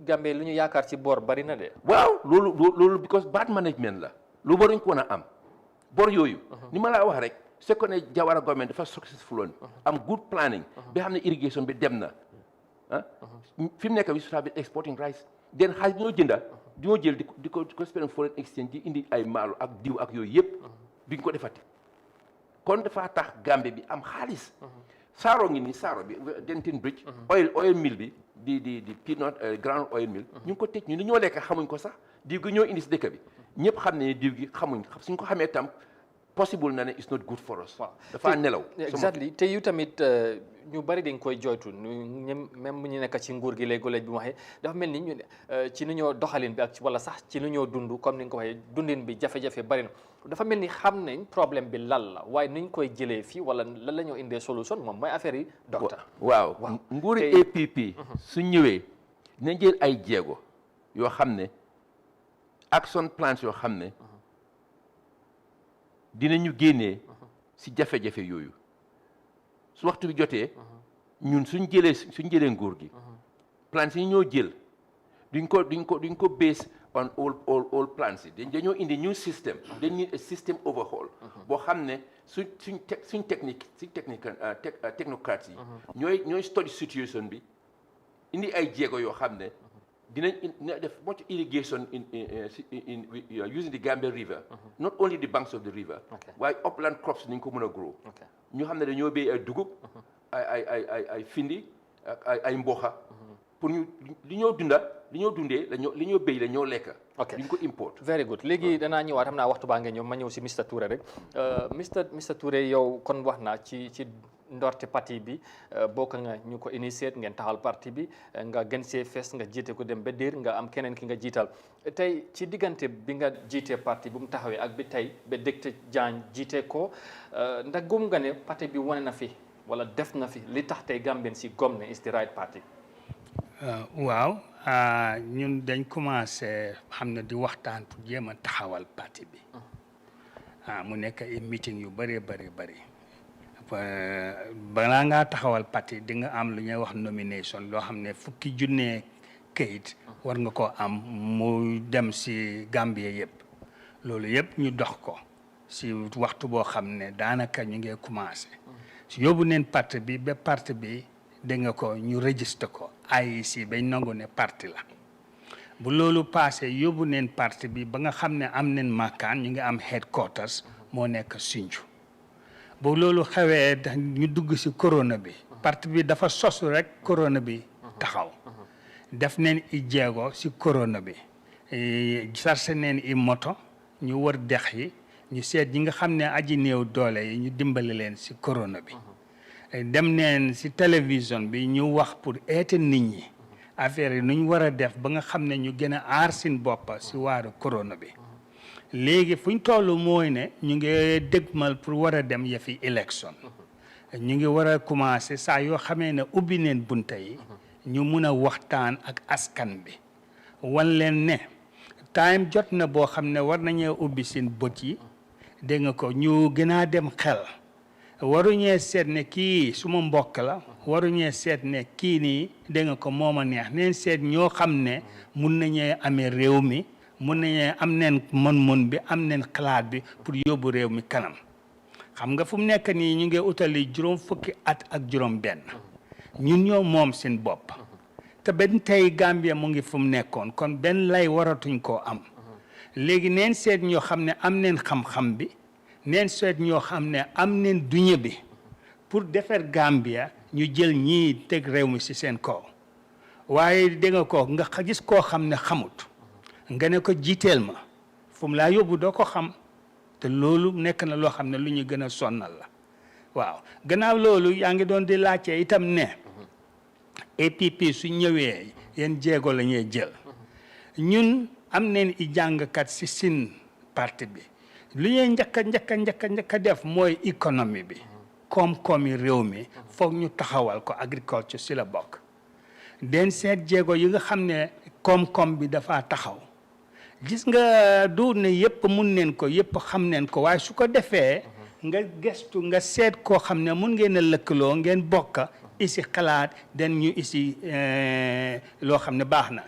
Gambie lu ñu yaakaar ci bor bari na de waaw loolu because bad management la loolu waruñ ko woon a am bor yooyu ni ma laa wax rek c'est que ne Jawara government dafa successful woon am good planning ba xam ne irrigation bi dem na fi mu nekk we should have been exporting rice den xaalis bi ñoo jënda ñoo jël di ko spend foreign exchange di indi ay maalo ak diw ak yooyu yëpp duñ ko defati kon dafa tax Gambie bi am xaalis saaro ngi ni saaro bi Denton Bridge oil mill bi di peanut ground oil mill ñu ngi ko tëj ñu ni ñoo lekk xamuñ ko sax diw gi ñoo indi si dëkk bi ñëpp xam ne diw gi xamuñ suñ ko xamee tam possible na ne it's not good for us. dafa nelaw. exactly te yu tamit ñu bari dañ koy joytu même bu ñu nekk ci nguur gi léegi-léeg bi mu waxee dafa mel ni ñu ci nu ñoo doxalin bi ak wala sax ci nu ñoo dund comme ni nga ko waxee dundin bi jafe-jafe bari na dafa mel ni xam nañ problème bi lan la waaye nuñ koy jëlee fii wala lan la ñoo indee solution moom mooy affaire yi docteur. waaw nguuri APP su ñëwee dina jël ay jéego yoo xam ne action plans yoo xam ne dinañu génnee si jafe-jafe yooyu su waxtu bi jotee ñun suñ jëlee nguur gi plans yi ñoo jël duñ ko base on all plans yi dañoo indi new system dañ need a system overhaul boo xam ne suñ technocrates yi ñooy study situation bi indi ay jéego yoo xam ne dinañ def much irrigation in using the Gambia River, not only the banks of the river, waaye upland crops nañ ko mën a grow. ñu xam ne dañoo béy ay dugub ay findi ay mboxa pour ñu li ñoo dundee li ñoo béy la ñoo lekk. duñ ko import. very good léegi danaa ñëwaat xam naa waxtu baa nga ñëw ma ñëw si Mr Touré rek Mr Touré yow kon wax naa ci ndorte parti bi bokk nga ñu ko initié ngeen taxal parti bi nga gën see fees nga jiite ko dem ba déer nga am keneen ki nga jiital tey ci diggante bi nga jiitee parti bu mu taxawee ak bi tey ba Dr Jang jiite ko ndax gëm nga ne parti bi wane na fi wala def na fi li tax tey Gambien si gom ne is the right party. waaw ñun dañ commencé xam ne di waxtaan pour jéem a taxawal parti bi mu nekk ay meeting yu bëree bëri balaa ngaa taxawal parti di nga am lu ñuy wax nomination loo xam ne fukki junne kayit war nga ko am mu dem si Gambie yëpp loolu yëpp ñu dox ko si waxtu boo xam ne daanaka ñu ngi commencé si yóbbu neen parti bi ba parti bi dégg nga ko ñu registré ko IEC bañ nangu ne parti la bu loolu passé yóbbu neen parti bi ba nga xam ne am neen makkaan ñu ngi am headquarters moo nekk Sinju bu loolu xewee ñu dugg si corona bi parti bi dafa sosu rek corona bi taxaw def neen i jéego si corona bi sarse neen i moto ñu wër dex yi ñu seet ñi nga xam ne aji néew doole yi ñu dimbali leen si corona bi dem neen si télévision bi ñu wax pour eete nit ñi affaire yi nu ñu war a def ba nga xam ne ñu gën a aar seen bopp si waaru corona bi léegi fu ñu toll mooy ne ñu ngi dégmal pour war a dem yafi élection ñu ngi war a commencé saa yoo xamee ne ubbi neen bunta yi ñu mun a waxtaan ak askan bi wan leen ne time jot na boo xam ne war nañoo ubbi seen bët yi dégg nga ko ñu gën a dem xel waruñee seet ne kii suma mbokk la waruñee seet ne kii nii dégg nga ko mooma neex neen seet ñoo xam ne mun nañee amee réew mi mun nañu am neen mën-mën bi am neen xalaat bi pour yóbbu réew mi kanam xam nga fu mu nekk nii ñu ngi utali juróom fukki at ak juróom benn ñun ñoo moom seen bopp te benn tey Gambia mu ngi fu mu nekkoon kon benn lay waratuñ koo am léegi neen seet ñoo xam ne am neen xam-xam bi neen seet ñoo xam ne am neen duñe bi pour defar Gambia ñu jël ñii teg réew mi ci seen kaw waaye dégg nga ko nga gis koo xam ne xamut nga ne ko jiiteel ma fu mu laa yóbbu doo ko xam te loolu nekk na loo xam ne lu ñu gën a sonnal la waaw gannaaw loolu yaa ngi doon di laajte itam ne APP su ñëwee yéen jéego la ñuy jël ñun am neen i jàngkat si sin parti bi lu ñuy njëkk a def mooy économie bi koom-koomi réew mi foog ñu taxawal ko agriculture si la bokk den seet jéego yi nga xam ne koom-koom bi dafa taxaw gis nga du ne yëpp mun neen ko yëpp xam neen ko waaye su ko defee nga gestu nga seet koo xam ne mun ngeen a lëkkaloo ngeen bokk isi xalaat den ñu isi loo xam ne baax na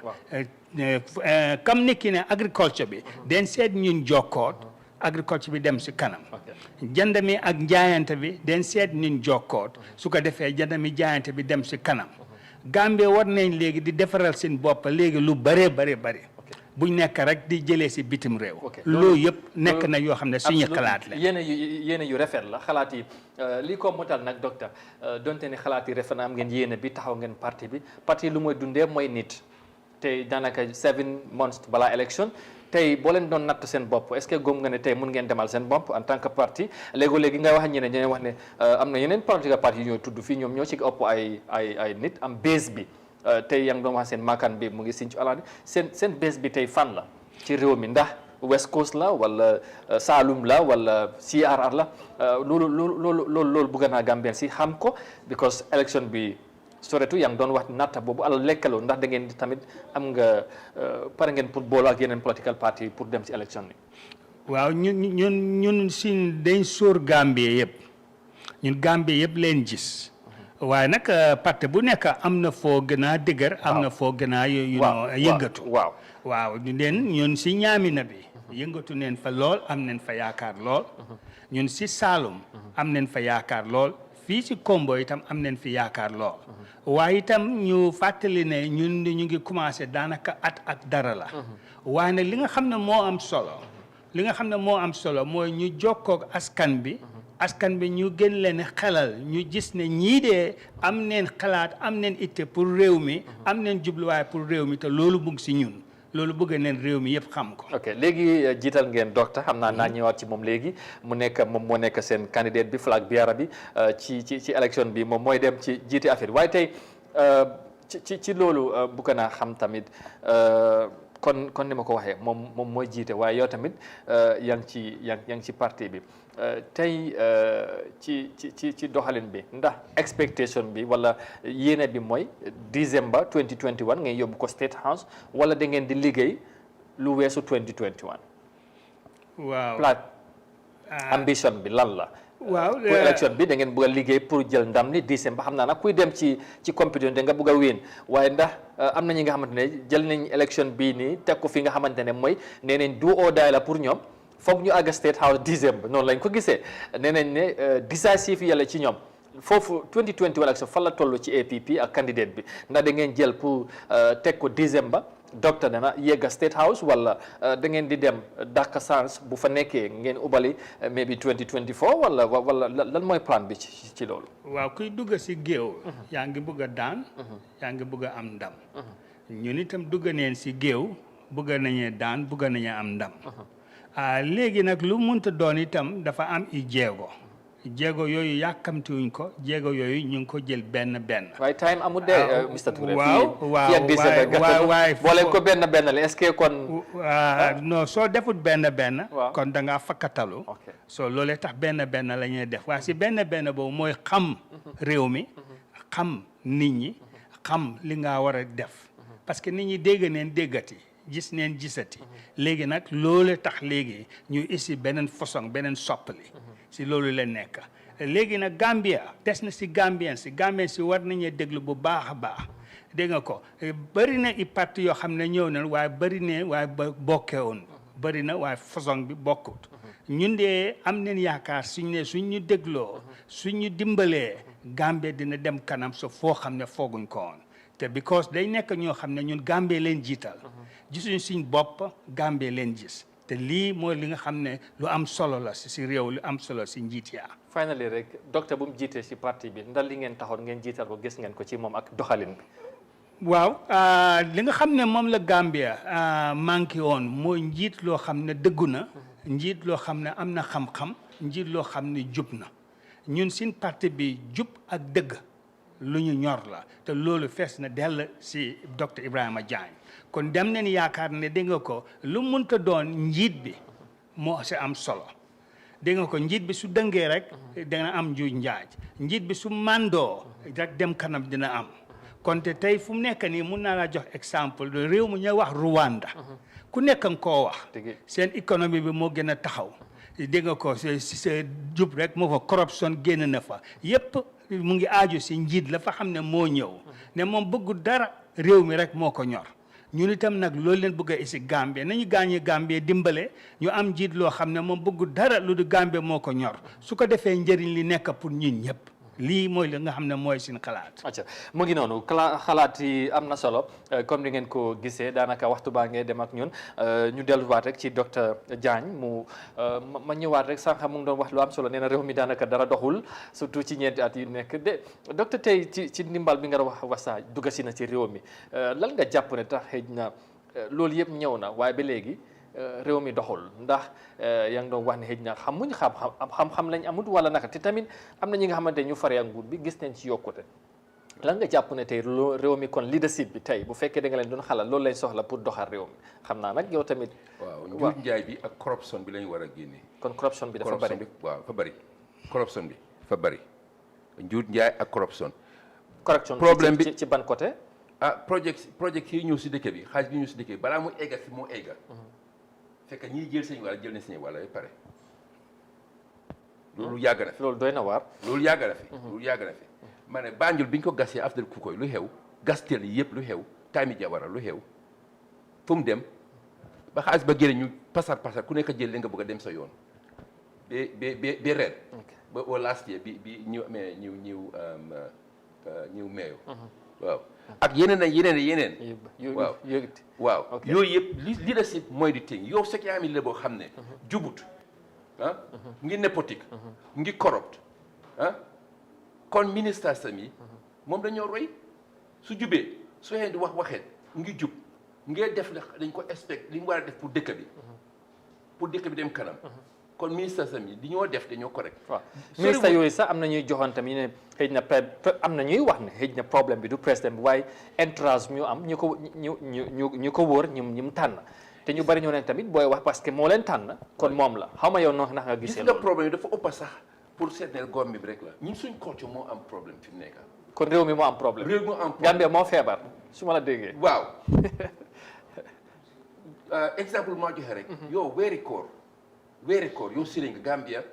comme ni ki ne agriculture bi den seet ñun jokkoot agriculture bi dem si kanam jënd mi ak jaayante bi den seet ñun jokkoot su ko defee jënd mi jaayante bi dem si kanam Gambie war nañ léegi di defaral seen bopp léegi lu bare buñ nekk rek di jëlee si bitim réew. loolu yëpp nekk na yoo xam ne suñu xalaat la. yéene yu rafet la xalaat yi li ko motal nag docteur donte ne xalaat yi rafet na am ngeen yéene bi taxaw ngeen parti lu mooy dundee mooy nit tey daanaka 7 months balaa élection tey boo leen doon natt seen bopp est-ce que góom nga ne tey mun ngeen demal seen bopp en tant que parti léegi nga wax ñeneen ñeneen wax ne am na yeneen political parti yu ñoo tudd fii ñoom ñoo ci ëpp ay nit am base bi. tey yaa ngi doon wax seen maakaan bi mu ngi Sinthiou Aladi seen bés bi tey fan la ci réew mi ndax West Coast la wala Saalum la wala CRR la loolu bëgg naa Gambien si xam ko because election bi soretu yaa ngi doon wax natta boobu alal lekkaloo ndax da ngeen di tamit am nga pare ngeen pour booloo ak yeneen political party pour dem si election bi. waaw ñun sin dañ sóor Gambie yëpp ñun Gambie yëpp leen gis. waaye nag parti bu nekk am na foo gën a dëgër am na foo gën a yëngatu waaw ñun si ñaamina bi yëngatu neen fa lool am neen fa yaakaar lool ñun si Saalum am neen fa yaakaar lool fii si Kombo itam am neen fi yaakaar lool waaye itam ñu fàttali ne ñun ñu ngi commencé daanaka at ak dara la waaye nag li nga xam ne moo am solo mooy ñu jokkoog askan bi ñu gën leen xelal ñu gis ne ñii de am neen xalaat am neen itte pour réew mi am neen jubluwaay pour réew mi te loolu bëgg si ñun loolu bëgg neen réew mi yëpp xam ko. ok léegi jiital ngeen docteur xam naa ñëwaat ci moom léegi moom moo nekk seen candidate bi flag bearer bi ci élection bi moom mooy dem ci jiite affaire waaye tey ci loolu bëgg naa xam tamit kon ni ma ko waxee moom mooy jiite waaye yow tamit yaa ngi ci parti bi. tey ci doxalin bi ndax expectation bi wala yéene bi mooy December 2021 ngeen yóbbu ko State House wala da ngeen di liggéey lu weesu 2021. waaw ambition bi lan la. waaw pour élection bi da ngeen bëgg a liggéey pour jël ndam ni December xam naa nag kuy dem ci compétition da nga bëgg a wéen waaye ndax am na ñi nga xamante ne jël nañ élection bii nii teg ko fi nga xamante ne mooy nee nañ do or die la pour ñoom. foog ñu àgg State House December noonu lañ ko gisee nee nañ ne décisif yàlla ci ñoom foofu 2021 election fan la toll ci APP ak candidate bi ndax da ngeen jël pour teg ko December docteur nee na yegga State House wala da ngeen di dem Dakar Sans bu fa nekkee ngeen ubali maybe 2024 wala lan mooy plan bi ci loolu. waaw kuy dugg si géew. yaa ngi bëgg a daan. yaa ngi bëgg a am ndam. ñun itam dugg neen si géew bëgg nañu daan bëgg nañu am ndam. léegi nag lu munta doon itam dafa am i jéego yooyu yàkkamtiwuñ ko jéego yooyu ñu ngi ko jël benn. waaye time amul de Mr Touré. waaw waaye boo leen ko benn la est-ce que kon. non soo defut benn. kon da ngaa fakkatalu. soo loolee tax benn la ñuy def waaye si benn boobu mooy xam réew mi xam nit ñi xam li nga war a def parce que nit ñi dégg neen déggati. gis neen gisati léegi nag loolu tax léegi ñu isi beneen façon beneen soppali si loolu la nekk léegi nag Gambia des na si Gambien si war nañu déglu bu baax a baax dégg nga ko bëri na i parti yoo xam ne ñëw na waaye bëri ne waaye bokkewoon bëri na waaye façon bi bokkut ñun de am neen yaakaar suñ ñu dégloo suñ ñu dimbalee Gambia dina dem kanam so foo xam ne fooguñ ko woon te because day nekk ñoo xam ne ñun Gambie leen jiital gisuñ suñ bopp Gambie leen gis te lii mooy li nga xam ne lu am solo la si réew lu am solo si njiit yaa finally rek docteur bu mu jiitee si parti bi ndax li ngeen taxoon ngeen jiital ko gis ngeen ko ci moom ak doxalin bi waaw li nga xam ne moom la Gambia manqué woon mooy njiit loo xam ne dëggu na njiit loo xam ne am na xam-xam njiit loo xam ne jub na ñun suñ parti bi jub ak dëgg lu ñu ñor la te loolu fees na dell si docteur Ibrahima Jagne kon dem nañ yaakaar ne dégg nga ko lu munta doon njiit bi moo si am solo dégg nga ko njiit bi su dëngee rek dina am njuuj njaaj njiit bi su mandoo rek dem kanam dina am kon te tey fu mu nekk nii mun naa laa jox exemple de réew mu ñuy wax Rwanda ku nekk nga koo wax seen économie bi moo gën a taxaw dégg nga ko si jub rek moo fa corruption génn na fa yépp mu ngi aaju si njiit la fa xam ne moo ñëw ne moom bëggu dara réew mi rek moo ko ñor ñun itam nag loolu leen bëgg a isi Gambie nañu gaañi Gambie dimbale ñu am njiit loo xam ne moom bëggu dara lu du Gambie moo ko ñor su ko defee njëriñ li nekk pour ñun ñëpp lii mooy li nga xam ne mooy suñu xalaat. acca mu ngi noonu xalaat yi am na solo comme ni ngeen ko gisee daanaka waxtu baa ngee dem ak ñun ñu delluwaat rek ci docteur Diagne ma ñëwaat rek sànq mu ngi doon wax lu am solo nee na réew mi daanaka dara doxul surtout ci ñeenti at yu nekk docteur tey ci ndimbal bi nga wax saa dugga si na ci réew mi lan nga jàpp ne tax xëy na loolu yëpp ñëw na waaye ba léegi réew mi doxul ndax yaa ngi doon wax ne xëy na xamuñ xam lañ amut wala naka te tamit am na ñi nga xamante ñu faree ak nguur bi gis nañ ci yokkute lan nga jàpp ne tey réew mi kon leadership bi tey bu fekkee da nga leen doon xalaat loolu lañ soxla pour doxal réew mi xam naa nag yow tamit. waaw njuuj njaay bi ak corruption bi lañ war a génne. kon corruption bi dafa bari waaw dafa bari corruption bi dafa bari njuuj njaay ak corruption. problème bi ci ban côté. project yi ñëw si dëkk bi xaalis bi ñëw si dëkk bi balaa mu egga fi moo egga fekk ñii jël seen wàll jël nañ seen wàll ba pare loolu yàgg na fi loolu doy na waar loolu yàgg na fi loolu yàgg na fi ma ne Banjul bi ñu ko gasee after Kukoy lu xew gastel yi yëpp lu xew Tami Jawara lu xew fu mu dem ba xaalis ba génne ñu pasar ku nekk jël li nga bëgg a dem sa yoon ba ren ba au last year bi ñu amee ñëw meeyo waaw ak yeneen waaw yooyu yëpp leadership mooy di ting yow sek yaa mi la boo xam ne jubut mu ngi népotique mu ngi corrupt kon ministre sami moom dañoo roy su jubee su xeen di waxeet mu ngi jub ngee def dañ ko expect li mu war a def pour dëkk bi dem kanam kon ministre sami di ñoo def dañoo correct waaw ministre yooyu sax am na ñuy joxoon tamit ne xëy na am na ñuy wax ne xëy na problème bi du président bi waaye entourage ñu am ñu ko wóor ñu mu tànn te ñu bari ñoo leen tamit booy wax parce que moo leen tànn kon moom la xaw ma yow noonu ndax nga gisee loolu. gis nga problème yi dafa ëpp sax pour seetlu góor bi rek la ñun suñ culture moo am problème fi mu nekk. kon réew mi moo am problème. réew mi moo am problème Gambia moo feebar su ma la déggee. waaw exemple moo joxe rek. yow weeri koor yow si nga Gambia.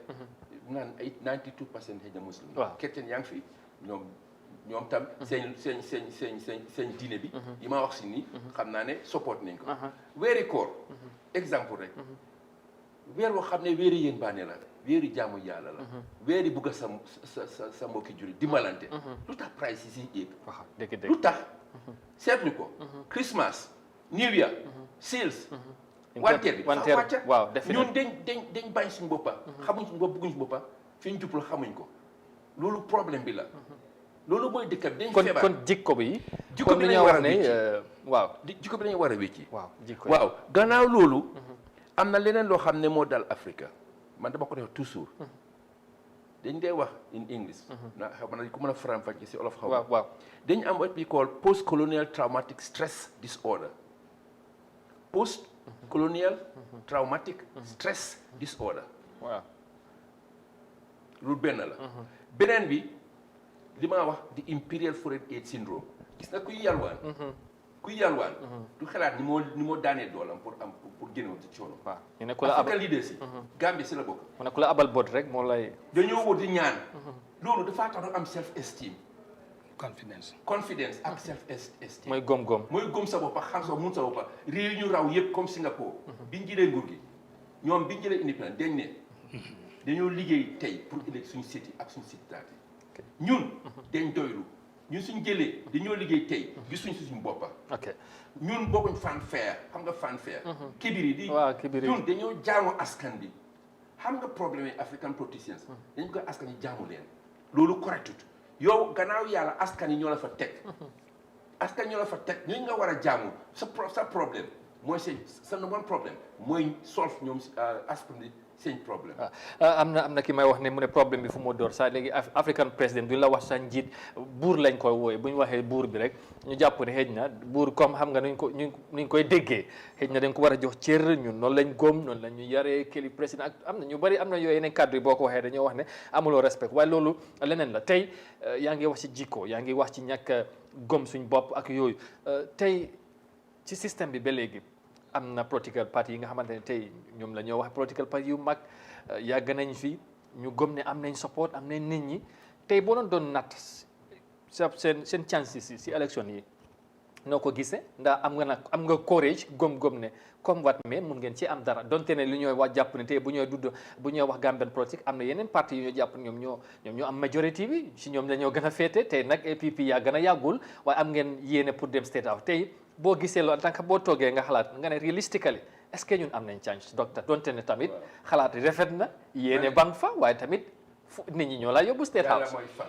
naan ay 92% xëy na muslim. waaw chrétien yaa ngi fi ñoom tam seen diine bi. yi ma wax si nii. xam naa ne support nañ ko. weeri koor exemple rek. weer woo xam ne weeri yéen baane la weeri jaamu yàlla la. weeri bugg a sa mbokki juri dimbalante. lu tax price yi si yéeg. waaw dëgg lu tax seetlu ko. Christmas New Year sales. wanteer bi fa wàcca waaw ñun dañ bañ suñu boppa xamuñ suñu bopp bëgguñ suñu boppa fi ñu jublu xamuñ ko loolu problème bi la loolu mooy dëkk bi dañ feebar kon jikko bi dañu war a waaw jikko bi dañu war a wécci waaw gannaaw loolu am na leneen loo xam ne moo dal Afrique man dama ko def toujours dañ dee wax in English na xam na ko mën a faram-fàcce si olof xaw waaw dañ am what we call post colonial traumatic stress disorder colonial traumatic stress disorder waaw loolu benn la beneen bi li ma wax di imperial foreign aid syndrome gis nga kuy yalwaan du xalaat ni moo daanee doolam pour génne ci coono waaw ñu ne ku la abal leaders yi Gambie si la bokk mu ne ku la abal bot rek moo lay dañoo wóor di ñaan loolu dafaa tax du am self esteem confidence ak self esteem mooy góom-góom mooy góom sa boppa xam sa mun sa boppa réew ñu raw yëpp comme Singapour biñ jëlee nguur gi ñoom biñ jëlee indépendance dañ ne dañoo liggéey tey pour ëllëg suñu siti ak suñu sitaati ñun dañ doylu ñun suñ jëlee dañoo liggéey tey gisuñ si suñu boppa ñun bokkuñ fanfare xam nga fanfare kibiri di ñun dañoo jaamu askan bi xam nga problème yi African politicians dañ koy askan yi jaamu leen loolu correctut yow gannaaw yàlla askan yi ñoo la fa teg ñu nga war a jaamu sa problème mooy sa number one problème mooy solve ñoom askan bi seen problème. am na ki may wax ne mu ne problème bi fu mu door sax léegi African président duñ la wax sa njiit buur lañ koy wooye bu ñu waxee buur bi rek ñu jàpp ne xëy na buur comme xam nga nuñ koy déggee xëy na dañ ko war a jox cër ñun noonu lañ góom noonu la ñu yaree këli président ak am na ñu bari am na yooyu yeneen cadre yi boo ko waxee dañoo wax ne amuloo respect waaye loolu leneen la tey yaa ngi wax ci jikko yaa ngi wax ci ñàkk gom suñ bopp ak yooyu tey ci système bi ba léegi am na political party yi nga xamante ne tey ñoom la ñoo wax political party yu mag yàgg nañ fi ñu gëm ne am nañ support am nañ nit ñi tey boo doon natt seen chances si élection yi noo ko gisee ndax am nga courage gom ne comme wat mais mun ngeen ci am dara donte ne li ñooy wax jàpp ne tey bu ñooy wax Gambian politique am na yeneen parti yu ñoo jàpp ñoom ñoo am majorité bi si ñoom la ñoo gën a féete tey nag APP yaa gën a yàggul waaye am ngeen yéene pour dem state house tey boo gisee loolu en tant que boo toogee nga xalaat nga ne realistically est-ce que ñun am nañ chance docteur donte ne tamit xalaat rafet na yéene bang fa waaye tamit nit ñi ñoo laa yóbbu state house. mooy fan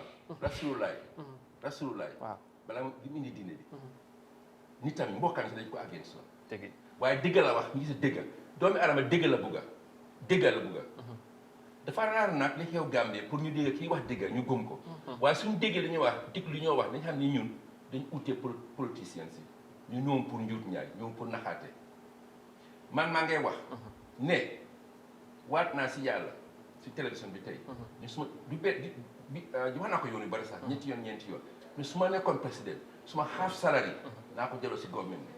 rasulullah waaw balaa mu indi diine bi nit tamit mbokkam si dañ ko against la dëgg waaye dëgg la wax ñu gis dëgg doomi adama dëgg la bugga dafa raar nag li xew Gambie pour ñu dégg kii wax dëgg ñu gëm ko waaye suñu déggee dañuy wax dégg li ñoo wax dañ xam ni ñun dañ utee politiciens si ñu ñoom pour njuut ñaay ñoom pour naxaate man maa ngay wax ne waat naa si yàlla si télévision bi tey ñu suma du bet bi wax naa ko yoon yu bari sax ñeenti yoon mais su ma nekkoon président suma half salary naa ko jëloo si government bi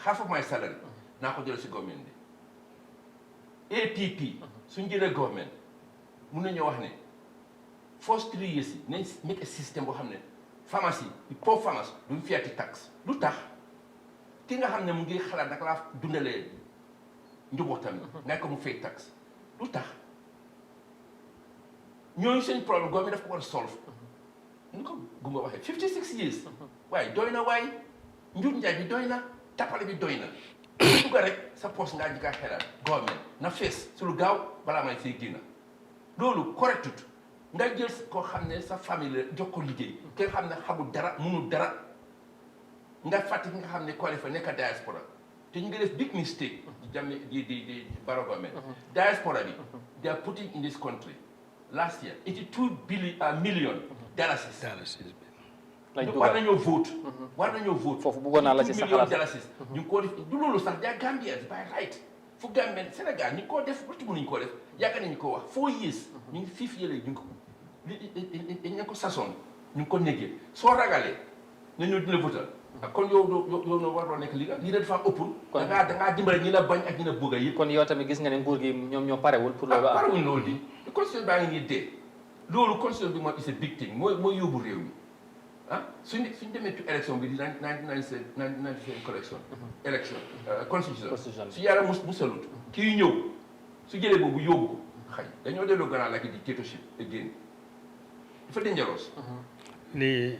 half of my salary naa ko jëloo si government bi APP suñ jëlee government mun nañoo wax ne first 3 years yi nañ make a système boo xam ne pharmacie pour pharmacie duñ fiyati taxe lu tax ki nga xam ne mu ngi xalaat naka laa dundalee njabootam nga ko mu fay taxe lu tax ñooñu seen problème government daf ko war a solve ñu ko gumba waxee 56 years waaye doy na waaye njur njaay bi doy na tapale bi doy na bugga rek sa poste ngaa jikkaa xelaat government na fees su lu gaaw balaa may see génn loolu correctut nga jël koo xam ne sa famille la jox ko liggéey ki nga xam ne xamul dara munul dara nga fàtte ki nga xam ne qualifié nekk diaspora te ñu ngi def big mistake di Barrow government diaspora bi they are putting in this country last year 82 million dollars war nañoo vote foofu bëggoon naa la ci sa xalaat dollars ñu ngi koo def du loolu sax daa Gambians by right fu Gambien Sénégal ñu ngi koo def lu mënuñu koo def yàgg nañu ko wax 4 years ñu ngi 5 years ñu ngi ko dañ ko sasoon ñu ngi ko négee soo ragalee nga ñëw dina votal kon yow noo war doo nekk lii la dafa ëppul dangaa dimbale ñi la bañ ak ñi la bëgg yi kon yow tamit gis nga ne nguur gi ñoom ñoo parewul pour loolu parewul loolu di constitution baa ngi nii dee loolu constitution bi mooy is a big thing mooy yóbbu réew mi suñ demee ci élection bi di 1997 constitution su yàlla musalut kii ñëw su jëlee boobu yóbbu ko xëy dañoo delloo gannaaw like dictatorship again dafa dangerous lii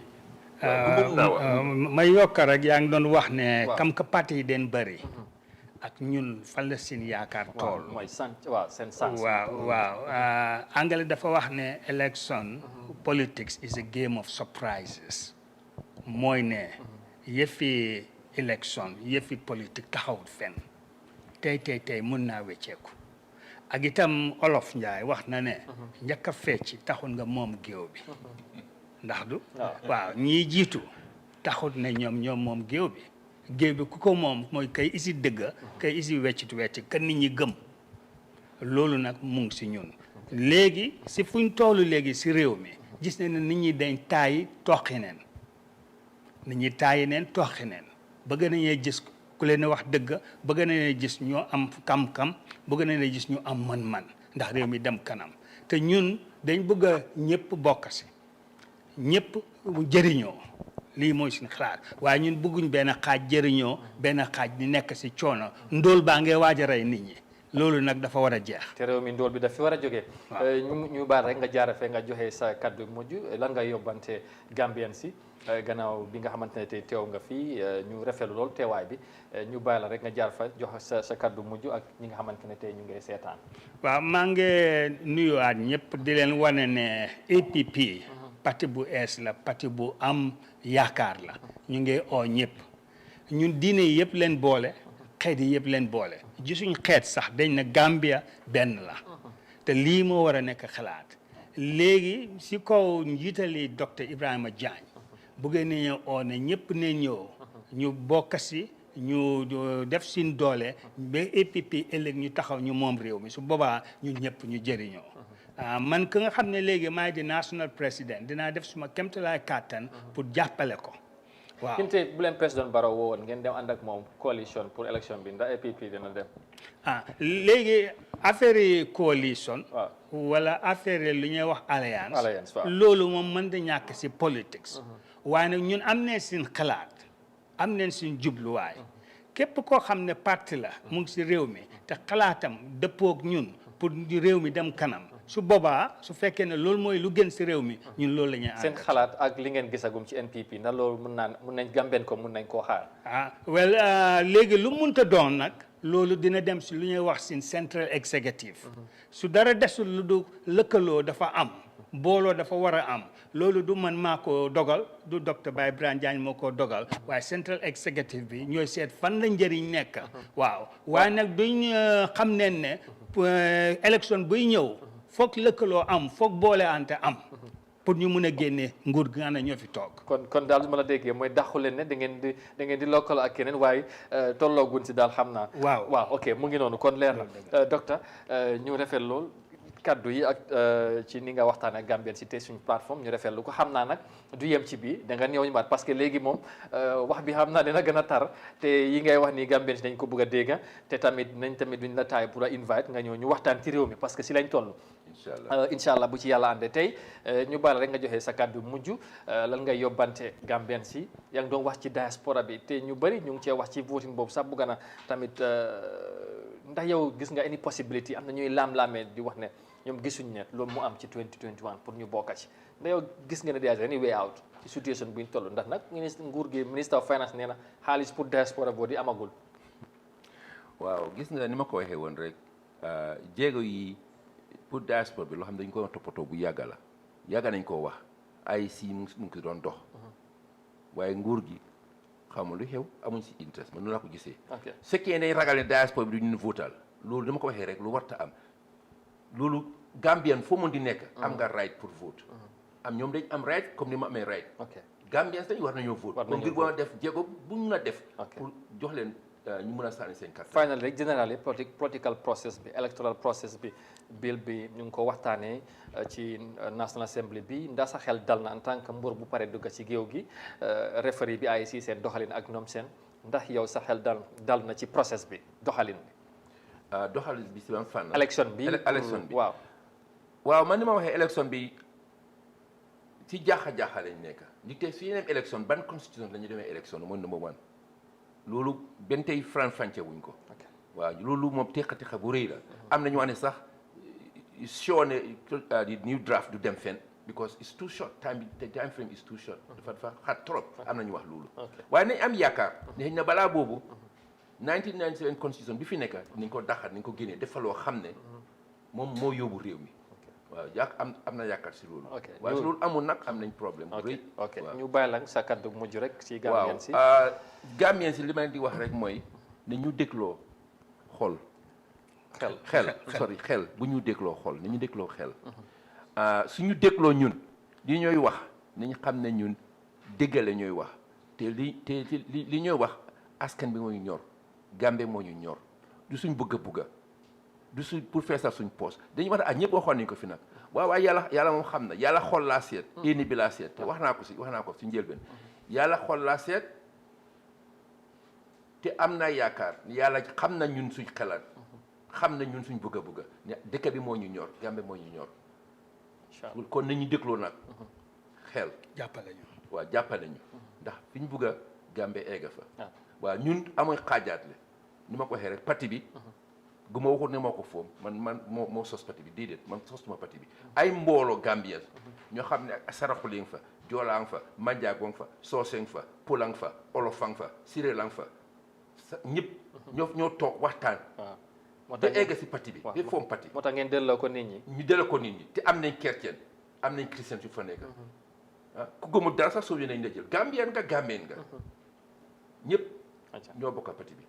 may yokk rek yaa ngi doon wax ne kam ka parti yi den bëri ak ñun fan la seen yaakaar tool mooy seen sens waaw anglais dafa wax ne election politics is a game of surprises mooy ne yëfi election yëfi politique taxawut fenn tey mun naa wecceeku ak itam olof Njaay wax na ne njëkk a fecc taxul nga moom géew bi ndax du waaw ñii jiitu taxut ne ñoom moom géew bi ku ko moom mooy kay isi dëgg kay isi wecc ka nit ñi gëm loolu nag mu ngi si ñun léegi si fuñ toolu léegi si réew mi gis ne nit ñi dañ taayi toqi neen bëgg nañee gis ku leen wax dëgg bëgg nañee gis ñoo am kam-kam bëgg nañee gis ñu am man-man ndax réew mi dem kanam te ñun dañ bëgg a ñëpp bokk si ñëpp jëriñoo lii mooy suñu xalaat waaye ñun bëgguñ benn xaaj jëriñoo benn xaaj di nekk si coono ndóol baa ngay waaj a rey nit ñi loolu nag dafa war a jeex. te réew mi ndóol bi daf fi war a jógee. ñu baal rek nga jaara fee nga joxe sa kaddu mujj lan nga yóbbante Gambien si gannaaw bi nga xamante ne tey teew nga fii ñu rafetlu lool teewaay bi ñu baal la rek nga jaar fa joxe sa kaddu mujj ak ñi nga xamante ne tey ñu ngi seetaan. waaw maa ngi nuyuwaat ñëpp di leen wane ne APP. parti bu ees la parti bu am yaakaar la ñu ngi oo ñëpp ñun diine yi yëpp leen boole xeet yi yëpp leen boole gisuñ xeet sax dañ na Gambia benn la te lii moo war a nekk xalaat léegi si kaw njiitali docteur Ibrahima Diagne bëggee nañu oo ne ñëpp ne ñëw ñu bokk si ñu def sin doole ba APP ëllëg ñu taxaw ñu moom réew mi su boobaa ñun ñëpp ñu jëriñoo man ka nga xam ne léegi maay di national président dinaa def suma kéemtalaay kàttan pour jàppale ko waaw. kinte bu leen président Barrow woowoon ngeen dem ànd ak moom coalition pour élection bi ndax APP dina dem. léegi affaire yi coalition. wala affaire lu ñuy wax alliance. loolu moom mën da ñàkk si politics. waaye nag ñun am ne seen xalaat am nañ suñ jubluwaay képp koo xam ne parti la mu ngi si réew mi te xalaatam dëppoog ñun pour réew mi dem kanam su boobaa su fekkee ne loolu mooy lu gën si réew mi ñun loolu la ñuy ànd. seen xalaat ak li ngeen gisagum ci NPP ndax loolu mun nañ Gambien ko mun nañ koo xaar. léegi lu munta doon nag loolu dina dem si lu ñuy wax si central executive su dara desul lu du lëkkaloo dafa am booloo dafa war a am loolu du man maa ko dogal du docteur Baye Brand Diagne moo ko dogal waaye central executive bi ñooy seet fan la njëriñ nekk waaw waaye nag duñ xam neen ne élection buy ñëw foog lëkkaloo am foog boole ante am pour ñu mun a génne nguur gi nga xam ne ñoo fi toog. kon daal su ma la déggee mooy dàqu leen ne da ngeen di lëkkaloo ak keneen waaye tollooguñ si daal xam naa. waaw ok mu ngi noonu kon leer na docteur ñu rafet lool kaddu yi ak ci ni nga waxtaanee ak Gambien si te suñu plateforme ñu rafetlu ko xam naa nag du yem ci bii da nga ñëw ñu maat parce que léegi moom wax bi xam naa dina gën a tar te yi ngay wax ni Gambien si dañ ko bëgg a dégg te tamit duñ la taay pour a invite nga ñëw ñu waxtaan ci réew mi parce que si lañ toll. incha allah bu ci yàlla àndee tey ñu bala rek nga joxe sa kàddu mujj lan ngay yóbbante Gambien si yaa ngi doon wax ci diaspora bi te ñu bëri ñu ngi cee wax ci voting boobu sax bëgg na tamit ndax yow gis nga any possibility am na ñuy laam-laamee di wax ne ñoom gisuñ ne loolu mu am ci 2021 pour ñu bokka ci ndax yow gis nga ne there's any way out ci situation bu ñu toll ndax nag nguur gi ministre of finance nee na xaalis pour diaspora boo di amagul. waaw gis nga ni ma ko waxee woon rek jéego yi pour diaspora bi loo xam ne dañu ko toppatoo bu yàgga la yàgga nañ koo wax ay si mu ngi doon dox waaye nguur gi xamul lu xew amuñ si interest man noonu laa ko gisee. su fekkee ne ragal ne diaspora bi du ñu votal loolu dama ko waxee rek lu warta am loolu Gambien foo mën di nekk. am nga right pour vote. am ñoom dañ am right comme ni ma amee right. Gambien dañ war nañoo vote. comme ngir boo def jéego bu ñu la def. pour jox leen ñu mën a sànni seen carte. final rek général political process bi electoral process bi bill bi ñu ngi ko waxtaanee ci National Assembly bi ndax sa xel dal na en tant que mbër bu pare dugg ci géew gi referee bi ay si seen doxalin ak ñoom seen ndax yow sa xel dal na ci process bi doxalin bi. doxalin bi si ban fànn. élection bi waaw man ni ma waxee élection bi ci jaaxa lañ nekk li tey su yeneen élection ban constitution la ñu demee élection mooy number one loolu benn tey faram-fàccee wuñ ko. waaw loolu moom teqa bu rëy la. am na ñu wax ne sax sure ne di new draft du dem fenn because it's too short time frame is too short. dafa xat trop am na ñu wax loolu. waaye nañ am yaakaar ne na balaa boobu 1997 constitution bi fi nekk ni ko daxat ni ko génnee dafa loo xam ne moom moo yóbbu réew mi. waaw am na yaakaar si loolu. waaye si loolu amul nag am nañ problème bu rëy. ñu bàyyi la sa kàddu mujj rek ci Gambien si. Gambien si li ma leen di wax rek mooy ne ñu dégloo xol. xel bu ñu dégloo xol ni ñu dégloo xel. suñu dégloo ñun li ñooy wax nañ xam ne ñun déggale ñooy wax te li ñooy wax askan bi moo ñu ñor Gambie moo ñu ñor du suñ bëgg du suñ pour feesal suñ poos dañu wax ñëpp waxoon nañu ko fi nag waaw yàlla moom xam na yàlla xol laa seet éni bi laa seet te wax naa ko si njëlbeen yàlla xol laa seet te am naa yaakaar yàlla xam na ñun suñ xalaat xam na ñun suñ bëgg ne dëkk bi moo ñu ñor Gambie moo ñu ñor kon nañu dégloo nag xel jàppale ñu ndax fi ñu bëgg a Gambie egga fa waaw ñun amuñ xaajaatle ni ma ko waxee rek parti bi gu ma waxut ne moo ko foom man moo sos parti bi déedéet man sosuma parti bi ay mbooloo Gambien ñoo xam ne saraxuling fa joolaang fa manjaagoong fa sooseng fa pulang fa olofang fa sirélang fa ñëpp ñoo toog waxtaan ba egg si parti bi ba foom parti moo tax ngeen delloo ko nit ñi ñu delloo ko nit ñi te am nañ chrétien am nañ chrétien su fa nekk ku gëmul dara sax soo nañ la jël Gambien nga ñëpp ñoo bokk parti bi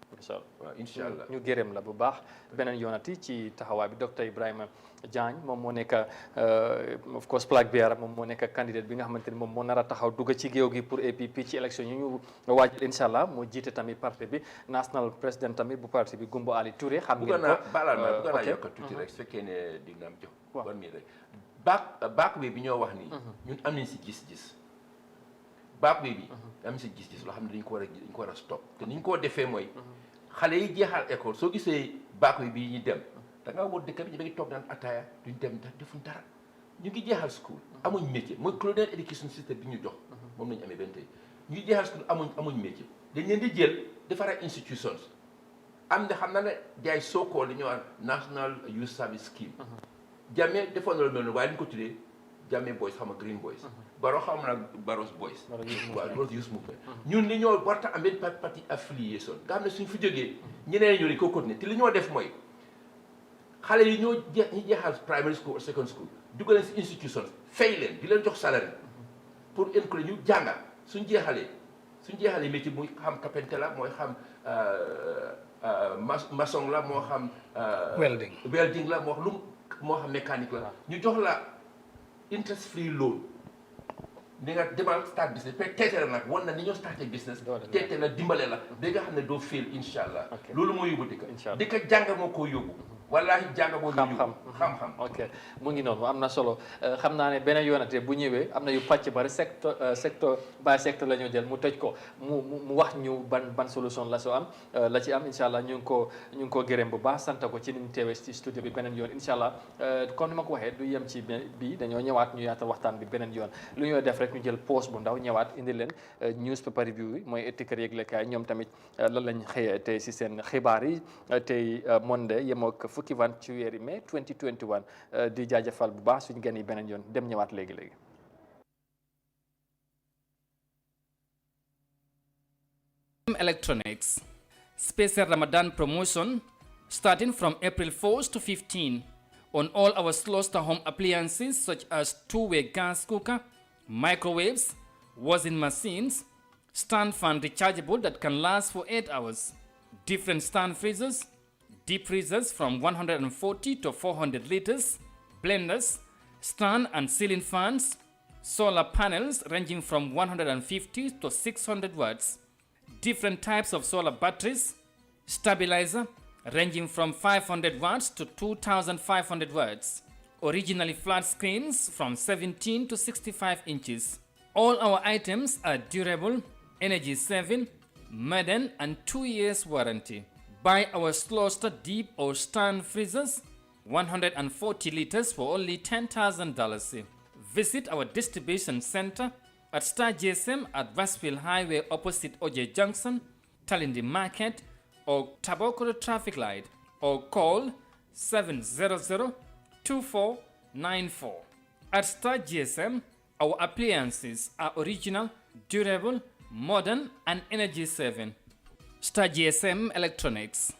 waaw incha allah ñu gërëm la bu baax beneen yoonati ci taxawaay bi docteur Ibrahima Diagne moom moo nekk of course flag bearer moom moo nekk candidate bi nga xamante ni moom moo nar a taxaw dugg ci géew gi pour APP ci élection yi ñu waajal incha allah moo jiite tamit parti bi national président tamit bu parti bi Gumbo Ali Touré xam ngeen ko bëgg naa yokk tuuti rek su fekkee ne di nga am jox war mi rek baak bi ñoo wax nii ñun am nañ si gis-gis baak bi am si gis-gis loo xam ne dañ ko war a stop te ni ñu ko defee mooy xale yi jeexal école soo gisee baak bi ñu dem da ngaa wër dëkk bi ñu ngi toog naan ataaya duñ dem defuñ dara ñu ngi jeexal school amuñ métier mooy colonial education system bi ñu jox moom nañu amee benn tey ñu ngi jeexal school amuñ métier dañ leen di jël defara institutions am na xam na ne day so-called li ñuy wax National Youth Service Scheme Jammeh defoon na lu mel noonu waaye dañu ko tuddee Jammeh Boys xam nga Green Boys Barrow xam na Barrow's Boys waaw Barrow's Youth Movement ñun li ñoo warta am benn parti affiliation nga xam ne suñ fi jógee ñeneen ñoo di ko continuer te li ñoo def mooy xale yi ñoo ñi jeexal primary school or second school dugal leen si institutions fay leen di leen jox salaire pour inclure ñu jànga suñ jeexalee métier muy xam carpenter la mooy xam maçon la moo xam welding la moo xam mécanique la ñu jox la interest free loan ni nga demal start business mais teete la nag wan na ni ñoo starté business teete la dimbale la ba nga xam ne doo fail incha allah loolu moo yóbbu dëkk jàng moo koo yóbbu wallahi jàng moo xam-xam ok mu ngi noonu am na solo xam naa ne beneen yoonate bu ñëwee am na yu pàcc bari secteur by secteur la ñu jël mu tëj ko mu wax ñu ban solution la soo am la ci am incha allah ñu ngi ko gërëm bu baax sant ko ci ni mu teewee ci studio bi beneen yoon incha allah comme ni ma ko waxee du yem ci bii dañoo ñëwaat ñu yaatal waxtaan bi beneen yoon lu ñuy def rek ñu jël pause bu ndaw ñëwaat indi leen newspaper review bi mooy ticker yëglekaay ñoom tamit lan lañ xëyee tey si seen xibaar yi tey Monday yemoo ak fukki fan ci weeri mai 2021 di jaajëfal bu baax suñu gan yi beneen yoon dem ñëwaat léegi-léegi. Electronics special Ramadan promotion starting from April 4th to 15 on all our Sloster home appliances such as two-way gas cooker, microwaves, washing machines, stand fan rechargeable that can last for 8 hours, different stand freezers, deep freezers from 140 to 400 liters, blenders, stand and ceiling fans, solar panels ranging from 150 to 600 watts, different types of solar batteries, stabilizer ranging from 500 watts to 2500 watts, originally flat screens from 17 to 65 inches. All our items are durable, energy saving, modern and 2 years warranty. Buy our Sloster deep or stand freezers, 140 liters for only $10,000. Visit our distribution center at Star GSM at Westfield Highway opposite OJ Junction, Talindi Market, or Tabokoro Traffic Light, or call 700-2494. At Star GSM, our appliances are original, durable, modern, and energy saving. Star GSM Electronics.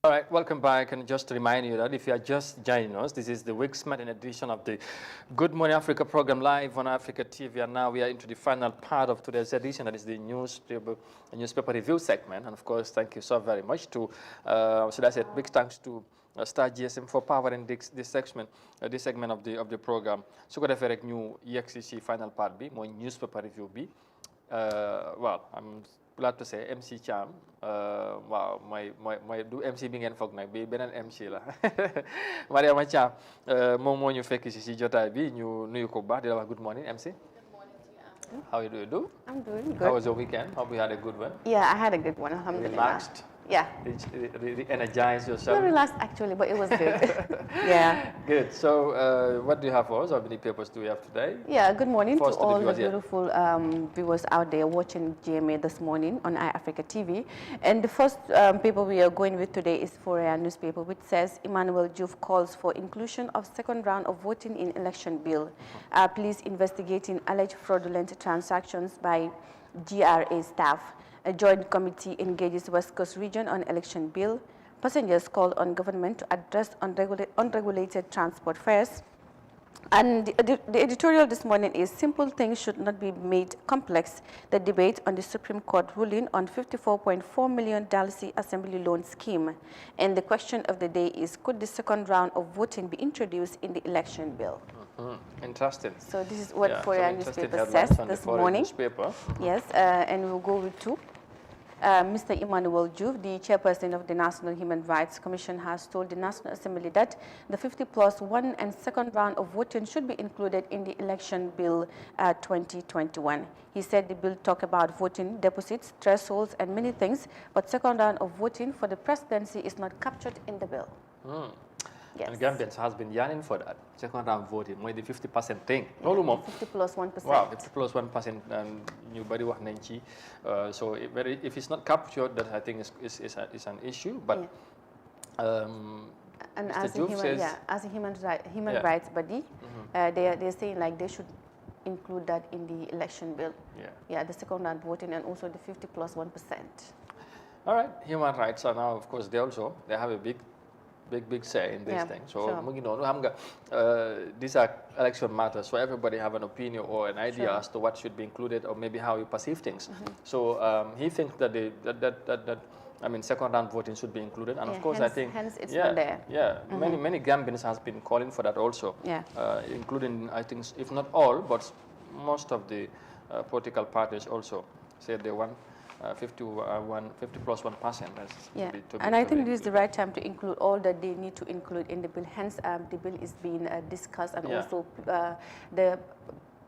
All right, welcome back, and just to remind you that if you are just joining us, this is the week's matinee edition of the Good Morning Africa program live on Africa TV, and now we are into the final part of today's edition, that is the newspaper review segment. And of course, thank you so very much to, so that's it, big thanks to Star GSM for powering this segment of the program. So go defee rek ñu yegg si final part bi mooy newspaper review bi. Well, I'm glad to say MC Cham waaw mooy du MC bi ngeen foog nag bi beneen MC la Mariama Cham moom moo ñu fekk si jotaay bi ñu nuyu ko bu baax di la wax good morning MC. How do you do? I'm doing good. How was your weekend? Hope you had a good one. Yeah, I had a good one. Alhamdulillah. Relaxed? Yeah. Re-energize yourself? Not relaxed actually, but it was good. Yeah. Good. So what do you have for us? How many papers do we have today? Yeah, good morning First to all the viewers, beautiful viewers out there watching GMA this morning on iAfrica TV. And the first paper we are going with today is Fourier newspaper, which says Emmanuel Diouf calls for inclusion of second round of voting in election bill. Police investigating alleged fraudulent transactions by GRA staff. A joint committee engages West Coast region on election bill. Passengers call on government to address unregulated transport fares. And the editorial this morning is simple things should not be made complex. The debate on the Supreme Court ruling on $54.4 million assembly loan scheme. And the question of the day is, could the second round of voting be introduced in the election bill? Interesting. So this is what Fourier newspaper says this morning. Newspaper. Yes, and we'll go with two. Mr. Emmanuel Juve, the chairperson of the National Human Rights Commission, has told the National Assembly that the 50+1 and second round of voting should be included in the election bill 2021. He said the bill talk about voting deposits, thresholds, and many things, but second round of voting for the presidency is not captured in the bill. Yes. And Gambians has been yearning for that. Second round voting, maybe the 50% thing. No, 50+1%. Wow, 50+1%, and nobody was nanchi. So if it's not captured, that I think is an issue. But and Mr. as a human rights body, they're saying like they should include that in the election bill. Yeah, the second round voting and also the 50+1%. All right, human rights are now, of course, they have a big say in this thing. So these are election matters, so everybody have an opinion or an idea as to what should be included or maybe how you perceive things. So he thinks that second round voting should be included, and of course I think hence it's not there. Many Gambians has been calling for that also, including, I think, if not all, but most of the political parties also said they want 50+1%. And I think this is the right time to include all that they need to include in the bill. Hence, the bill is being discussed, and also the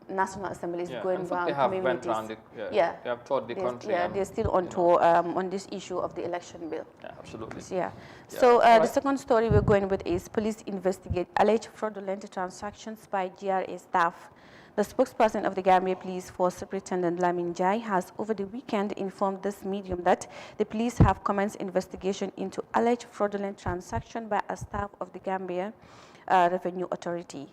National Assembly is going around communities. They have taught the country. They're still on tour on this issue of the election bill. Absolutely. So the second story we're going with is police investigate alleged fraudulent transactions by GRA staff. The spokesperson of the Gambia Police Force, Superintendent Lamin Jai, has over the weekend informed this medium that the police have commenced investigation into alleged fraudulent transaction by a staff of the Gambia Revenue Authority.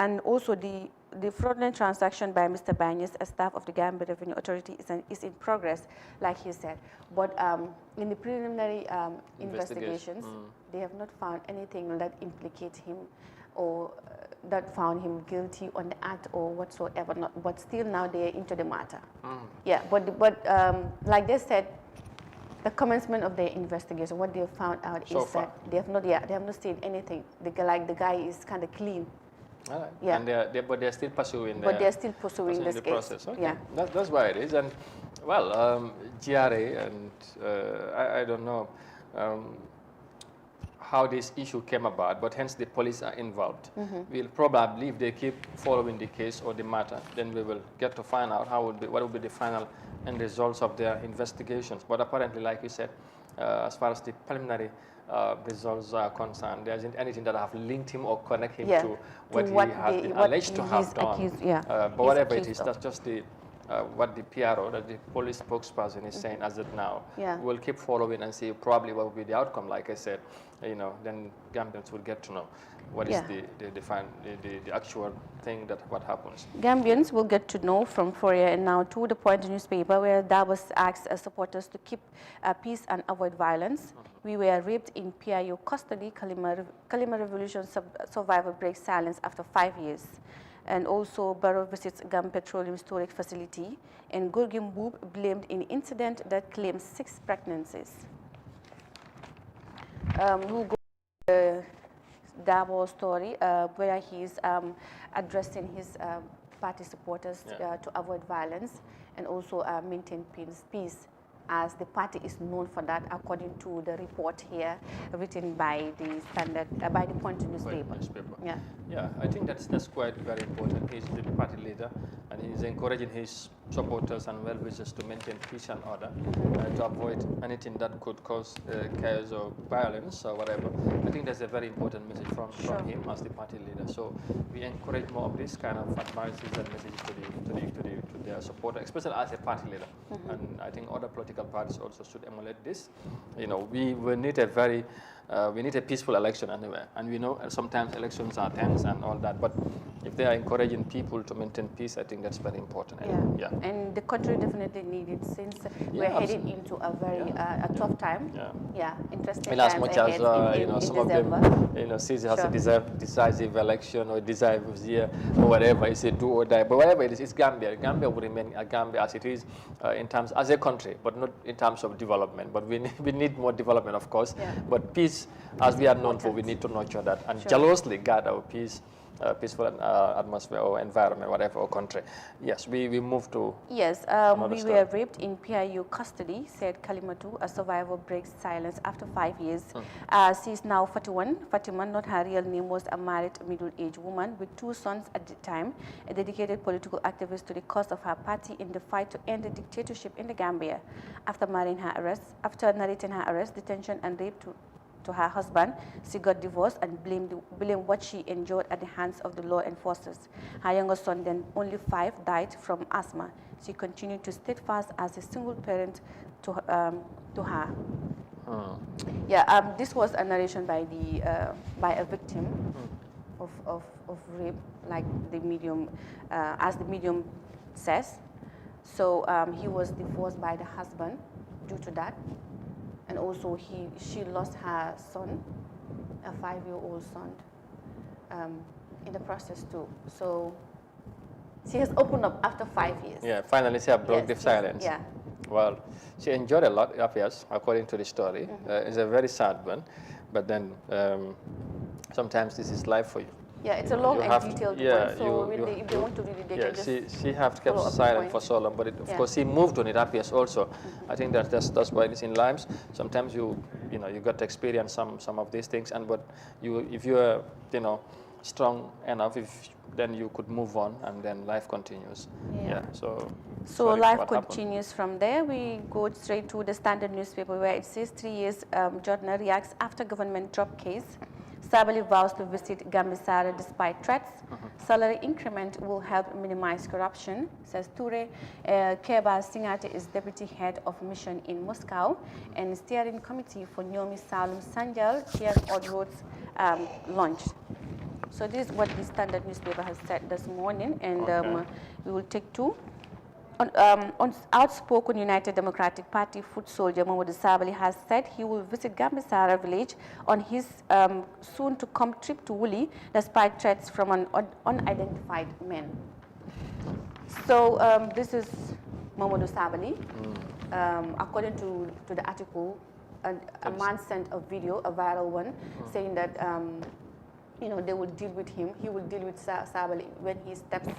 And also the fraudulent transaction by Mr. Banyas, a staff of the Gambia Revenue Authority, is in progress, like he said. But in the preliminary investigations, they have not found anything that implicates him or that found him guilty on the act or whatsoever. But still now they are into the matter. But like they said, the commencement of their investigation, what they have found out is that they have not seen anything. The guy is kind of clean. All right. But they're still pursuing. They're still pursuing this case. Process. Okay. That's why it is. And well, GRA and I don't know how this issue came about, but hence the police are involved. We'll probably, if they keep following the case or the matter, then we will get to find out what will be the final end results of their investigations. But apparently, like you said, as far as the preliminary results are concerned, there isn't anything that have linked him or connect him to what he has been alleged to have done. But whatever it is, that's just the what the PRO, that the police spokesperson is saying as of now. We'll keep following and see probably what will be the outcome. Like I said, then Gambians will get to know what is the actual thing what happens. Gambians will get to know from Fourier and now to the Point newspaper, where Davos asks supporters to keep peace and avoid violence. We were raped in PIO custody. Kalima Revolution survivor breaks silence after 5 years. And also, Barrow visits Gam Petroleum Storage Facility, and Gurgim Boob blamed in incident that claims 6 pregnancies. We'll go to the Davos story, where he's addressing his party supporters to avoid violence and also maintain peace, as the party is known for that, according to the report here written by the by the Point newspaper. I think that's quite very important. He's the party leader, and he's encouraging his supporters and well-wishers to maintain peace and order, to avoid anything that could cause chaos or violence or whatever. I think that's a very important message from him as the party leader. So we encourage more of this kind of advices and messages to their supporters, especially as a party leader. And I think other political parties also should emulate this. We will need we need a peaceful election anyway, and we know sometimes elections are tense and all that, but if they are encouraging people to maintain peace, I think that's very important. And the country definitely needs it, since we're heading into a very a tough time. Interesting time. As much as some of them, see it has a decisive election or decisive year or whatever, it's a do or die. But whatever it is, it's Gambia. Gambia will remain a Gambia as it is in terms as a country, but not in terms of development. But we need more development, of course. But peace, as we are known for, we need to nurture that and jealously guard our peace peaceful atmosphere or environment, whatever, or country. Yes, we moved to. Yes, we were raped in PIU custody, said Kalimatu. A survivor breaks silence after 5 years. She is now 41. Fatima, not her real name, was a married middle-aged woman with 2 sons at the time, a dedicated political activist to the cause of her party in the fight to end the dictatorship in the Gambia. After narrating her arrest, detention, and rape to her husband, she got divorced and blamed what she endured at the hands of the law enforcers. Her younger son, then only 5, died from asthma. She continued to steadfast as a single parent to her. Yeah, this was a narration by a victim of rape, like the medium, as the medium says. So he was divorced by the husband due to that. And also she lost her son, a 5-year-old son, in the process too. So she has opened up after 5 years. Yeah, finally she broke the silence. Yeah. Well, she enjoyed a lot of years, according to the story. It's a very sad one, but then sometimes this is life for you. Yeah, it's a long and detailed one. So if they want to read it, they can just she have kept silent for so long, but of course she moved on. It appears also. I think that's why it's in lives. Sometimes you got to experience some of these things, and if you are strong enough, then you could move on, and then life continues. Yeah. So life continues from there. We go straight to the Standard newspaper where it says 3 years Jotna reacts after government drop case. Sabali vows to visit Gambisara despite threats. Salary increment will help minimize corruption, says Ture. Keba Singate is deputy head of mission in Moscow, and steering committee for Nyomi Salum Sanjal here on roads launched. So this is what the Standard newspaper has said this morning, and we will take 2. On outspoken United Democratic Party foot soldier Mamadou Sabali has said he will visit Gambisara village on his soon-to-come trip to Wuli, despite threats from an unidentified man. So this is Mamadou Sabali. According to the article, a man sent a video, a viral one, saying that they will deal with him. He will deal with Sabali when he steps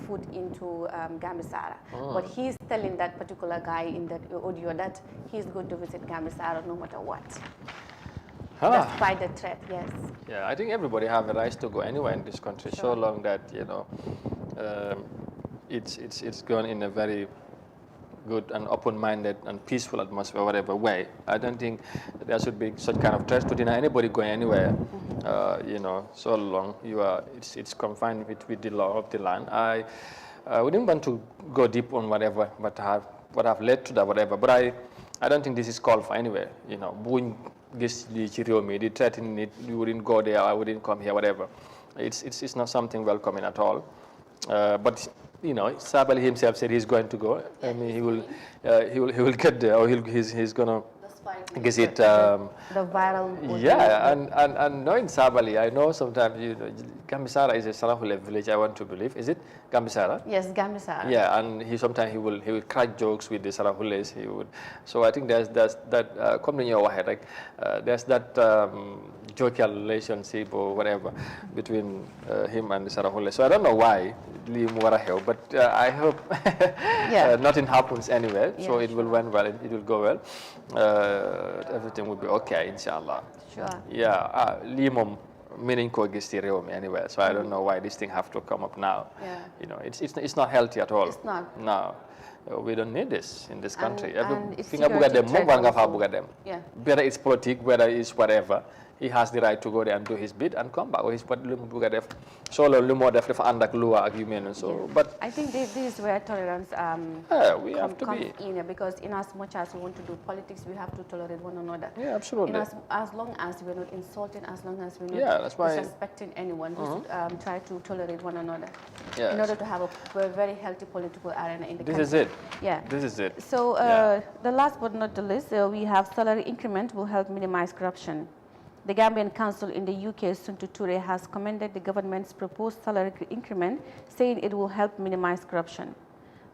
foot into Gambisara. But he's telling that particular guy in that audio that he's going to visit Gambisara no matter what. Despite the threat, yes. Yeah, I think everybody have a right to go anywhere in this country, so long that it's gone in a very good and open-minded and peaceful atmosphere, whatever way. I don't think there should be such kind of threats to deny anybody going anywhere. So long it's confined with the law of the land. I wouldn't want to go deep on whatever, what have led to that, whatever. But I don't think this is called for anywhere. The threatening it, you wouldn't go there, I wouldn't come here, whatever. It's not something welcoming at all. But Sabali himself said he's going to go. I mean, he will get there, or he's gonna visit. The viral. Yeah, and knowing Sabali, I know sometimes Gambisara is a Sarahule village. I want to believe. Is it Gambisara? Yes, Gambisara. Yeah, and he will crack jokes with the Sarahules. He would. So I think there's that. Come in your head, like there's that jovial relationship or whatever between him and the Sarahule. So I don't know why. But I hope nothing happens anyway. Yeah, so it will went well. It will go well. Everything will be okay, inshallah. Sure. Yeah. Limum meaning anyway. So I don't know why this thing have to come up now. Yeah. It's not healthy at all. It's not. No. We don't need this in this country. And it's Whether it's politics, whether it's whatever, he has the right to go there and do his bid and come back. But I think this is where tolerance comes in, because in as much as we want to do politics, we have to tolerate one another. Yeah, absolutely. As long as we're not insulting, as long as we're not disrespecting anyone, we should try to tolerate one another in order to have a very healthy political arena in the country. This is it. Yeah. This is it. So the last but not the least, we have salary increment will help minimize corruption. The Gambian Council in the UK, Suntu Ture, has commended the government's proposed salary increment, saying it will help minimize corruption.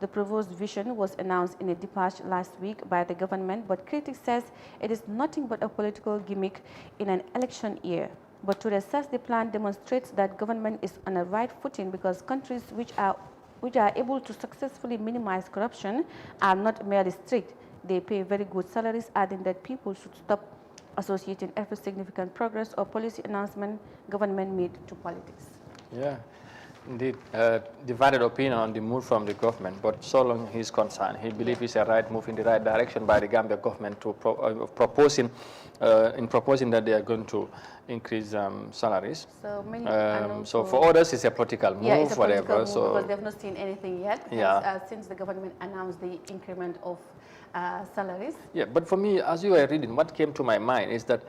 The proposed vision was announced in a dispatch last week by the government, but critics says it is nothing but a political gimmick in an election year. But to assess the plan demonstrates that government is on a right footing because countries which are able to successfully minimize corruption are not merely strict. They pay very good salaries, adding that people should stop associating every significant progress or policy announcement government made to politics. Yeah, indeed. Divided opinion on the move from the government, but so long he's concerned, he believes it's a right move in the right direction by the Gambia government to proposing that they are going to increase salaries. So many. So for others, it's a political move, yeah, it's a whatever. Political move so because they've not seen anything yet. Yeah. Since the government announced the increment of salaries. Yeah, but for me, as you were reading, what came to my mind is that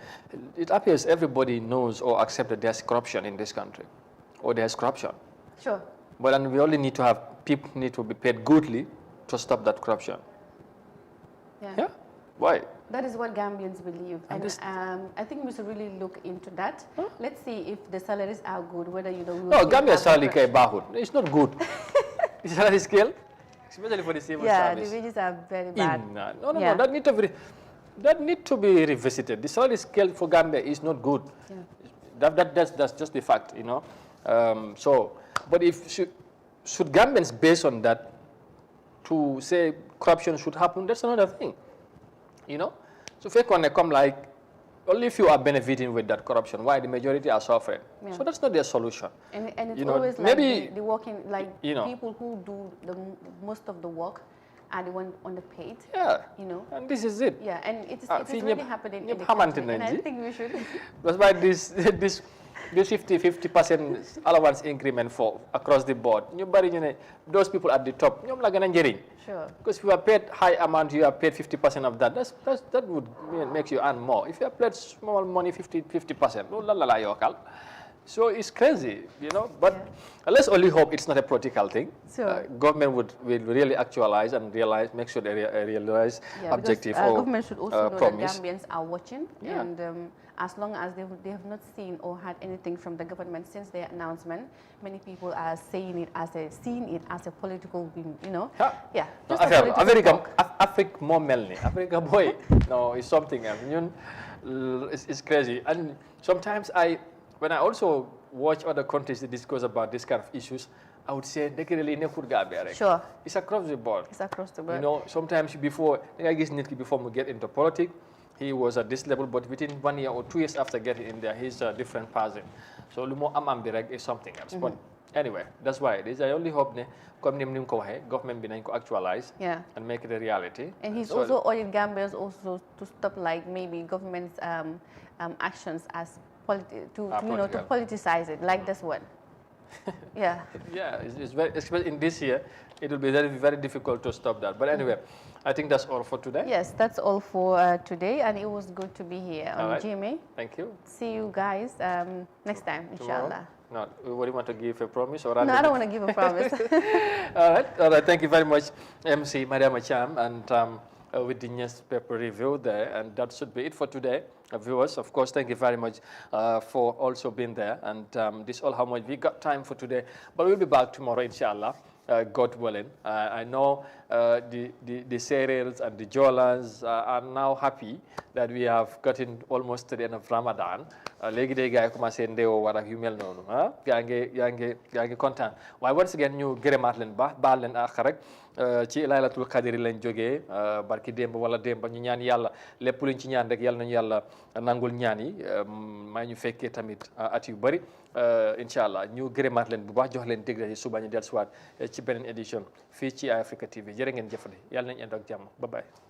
it appears everybody knows or accepts that there's corruption in this country, or there's corruption. Sure. But then we only need to have people need to be paid goodly to stop that corruption. Yeah. Why? That is what Gambians believe, and I think we should really look into that. Huh? Let's see if the salaries are good. Whether no, Gambia's salary is bad. It's not good. The salary scale, especially for the civil service. The wages are very bad. No, that need to be revisited. The salary scale for Gambia is not good. Yeah. That's just the fact, you know. But if should Gambians base on that to say corruption should happen, that's another thing. You know, so if they come like only if you are benefiting with that corruption, why the majority are suffering? Yeah. So that's not their solution. And it's always like maybe the working, like people who do the most of the work are the one underpaid. Yeah. You know. And this is it. Yeah, and it's really happening in the country. And I think we should. That's why this 50% allowance increment for across the board. Those people at the top, sure. Because if you are paid high amount, you are paid 50% of that. That would make you earn more. If you are paid small money, 50%, so it's crazy, you know. But let's only hope it's not a political thing. Sure. Government will really actualize and make sure they realize objective or government should also know promise. that Gambians are watching, and as long as they have not seen or had anything from the government since their announcement, many people are seeing it as a political win, you know. Yeah. No, Africa more melny. Africa boy, no, it's something else. It's crazy. And sometimes when I also watch other countries that discuss about this kind of issues, I would say sure. It's across the board. It's across the board. You know, sometimes before we get into politics, he was at this level, but within 1 year or 2 years after getting in there, he's a different person. So Lumo Amambireg is something else. But anyway, that's why it is. I only hope government be actualize and make it a reality. And he's also urging Gambians also to stop maybe government's actions as to politicize it, like this one. Yeah. Yeah, it's very, especially in this year, it will be very, very difficult to stop that. But anyway, I think that's all for today. Yes, that's all for today, and it was good to be here on GMA. Thank you. See you guys next time, inshallah. No, what do you want to give a promise or? No, I don't want to give a promise. All right. Thank you very much, MC Mariam Acham, and with the newspaper review there, and that should be it for today. Viewers, of course, thank you very much for also being there, and this is all how much we got time for today, but we'll be back tomorrow, inshallah. God willing. I know the cereals and the Jolans are now happy that we have gotten almost to the end of Ramadan. Léegi day gars yi commencé ndeewoo war ak yu mel noonu yaa ngi kontaan waaye once again ñu gërëmaat leen baal leen ak rek ci laylatul qadri lañ jógee barki démb wala démb ñu ñaan yàlla lépp luñ ci ñaan rek yàlla nañu yàlla nangul ñaan yi may ñu fekkee tamit at yu bëri inshallah ñu gërëmaat leen bu baax jox leen dégg suba ñu dellusiwaat ci beneen édition fii ci Africa TV jërë ngeen jëfandi yàlla nañu ànd ak jàmm bye bye.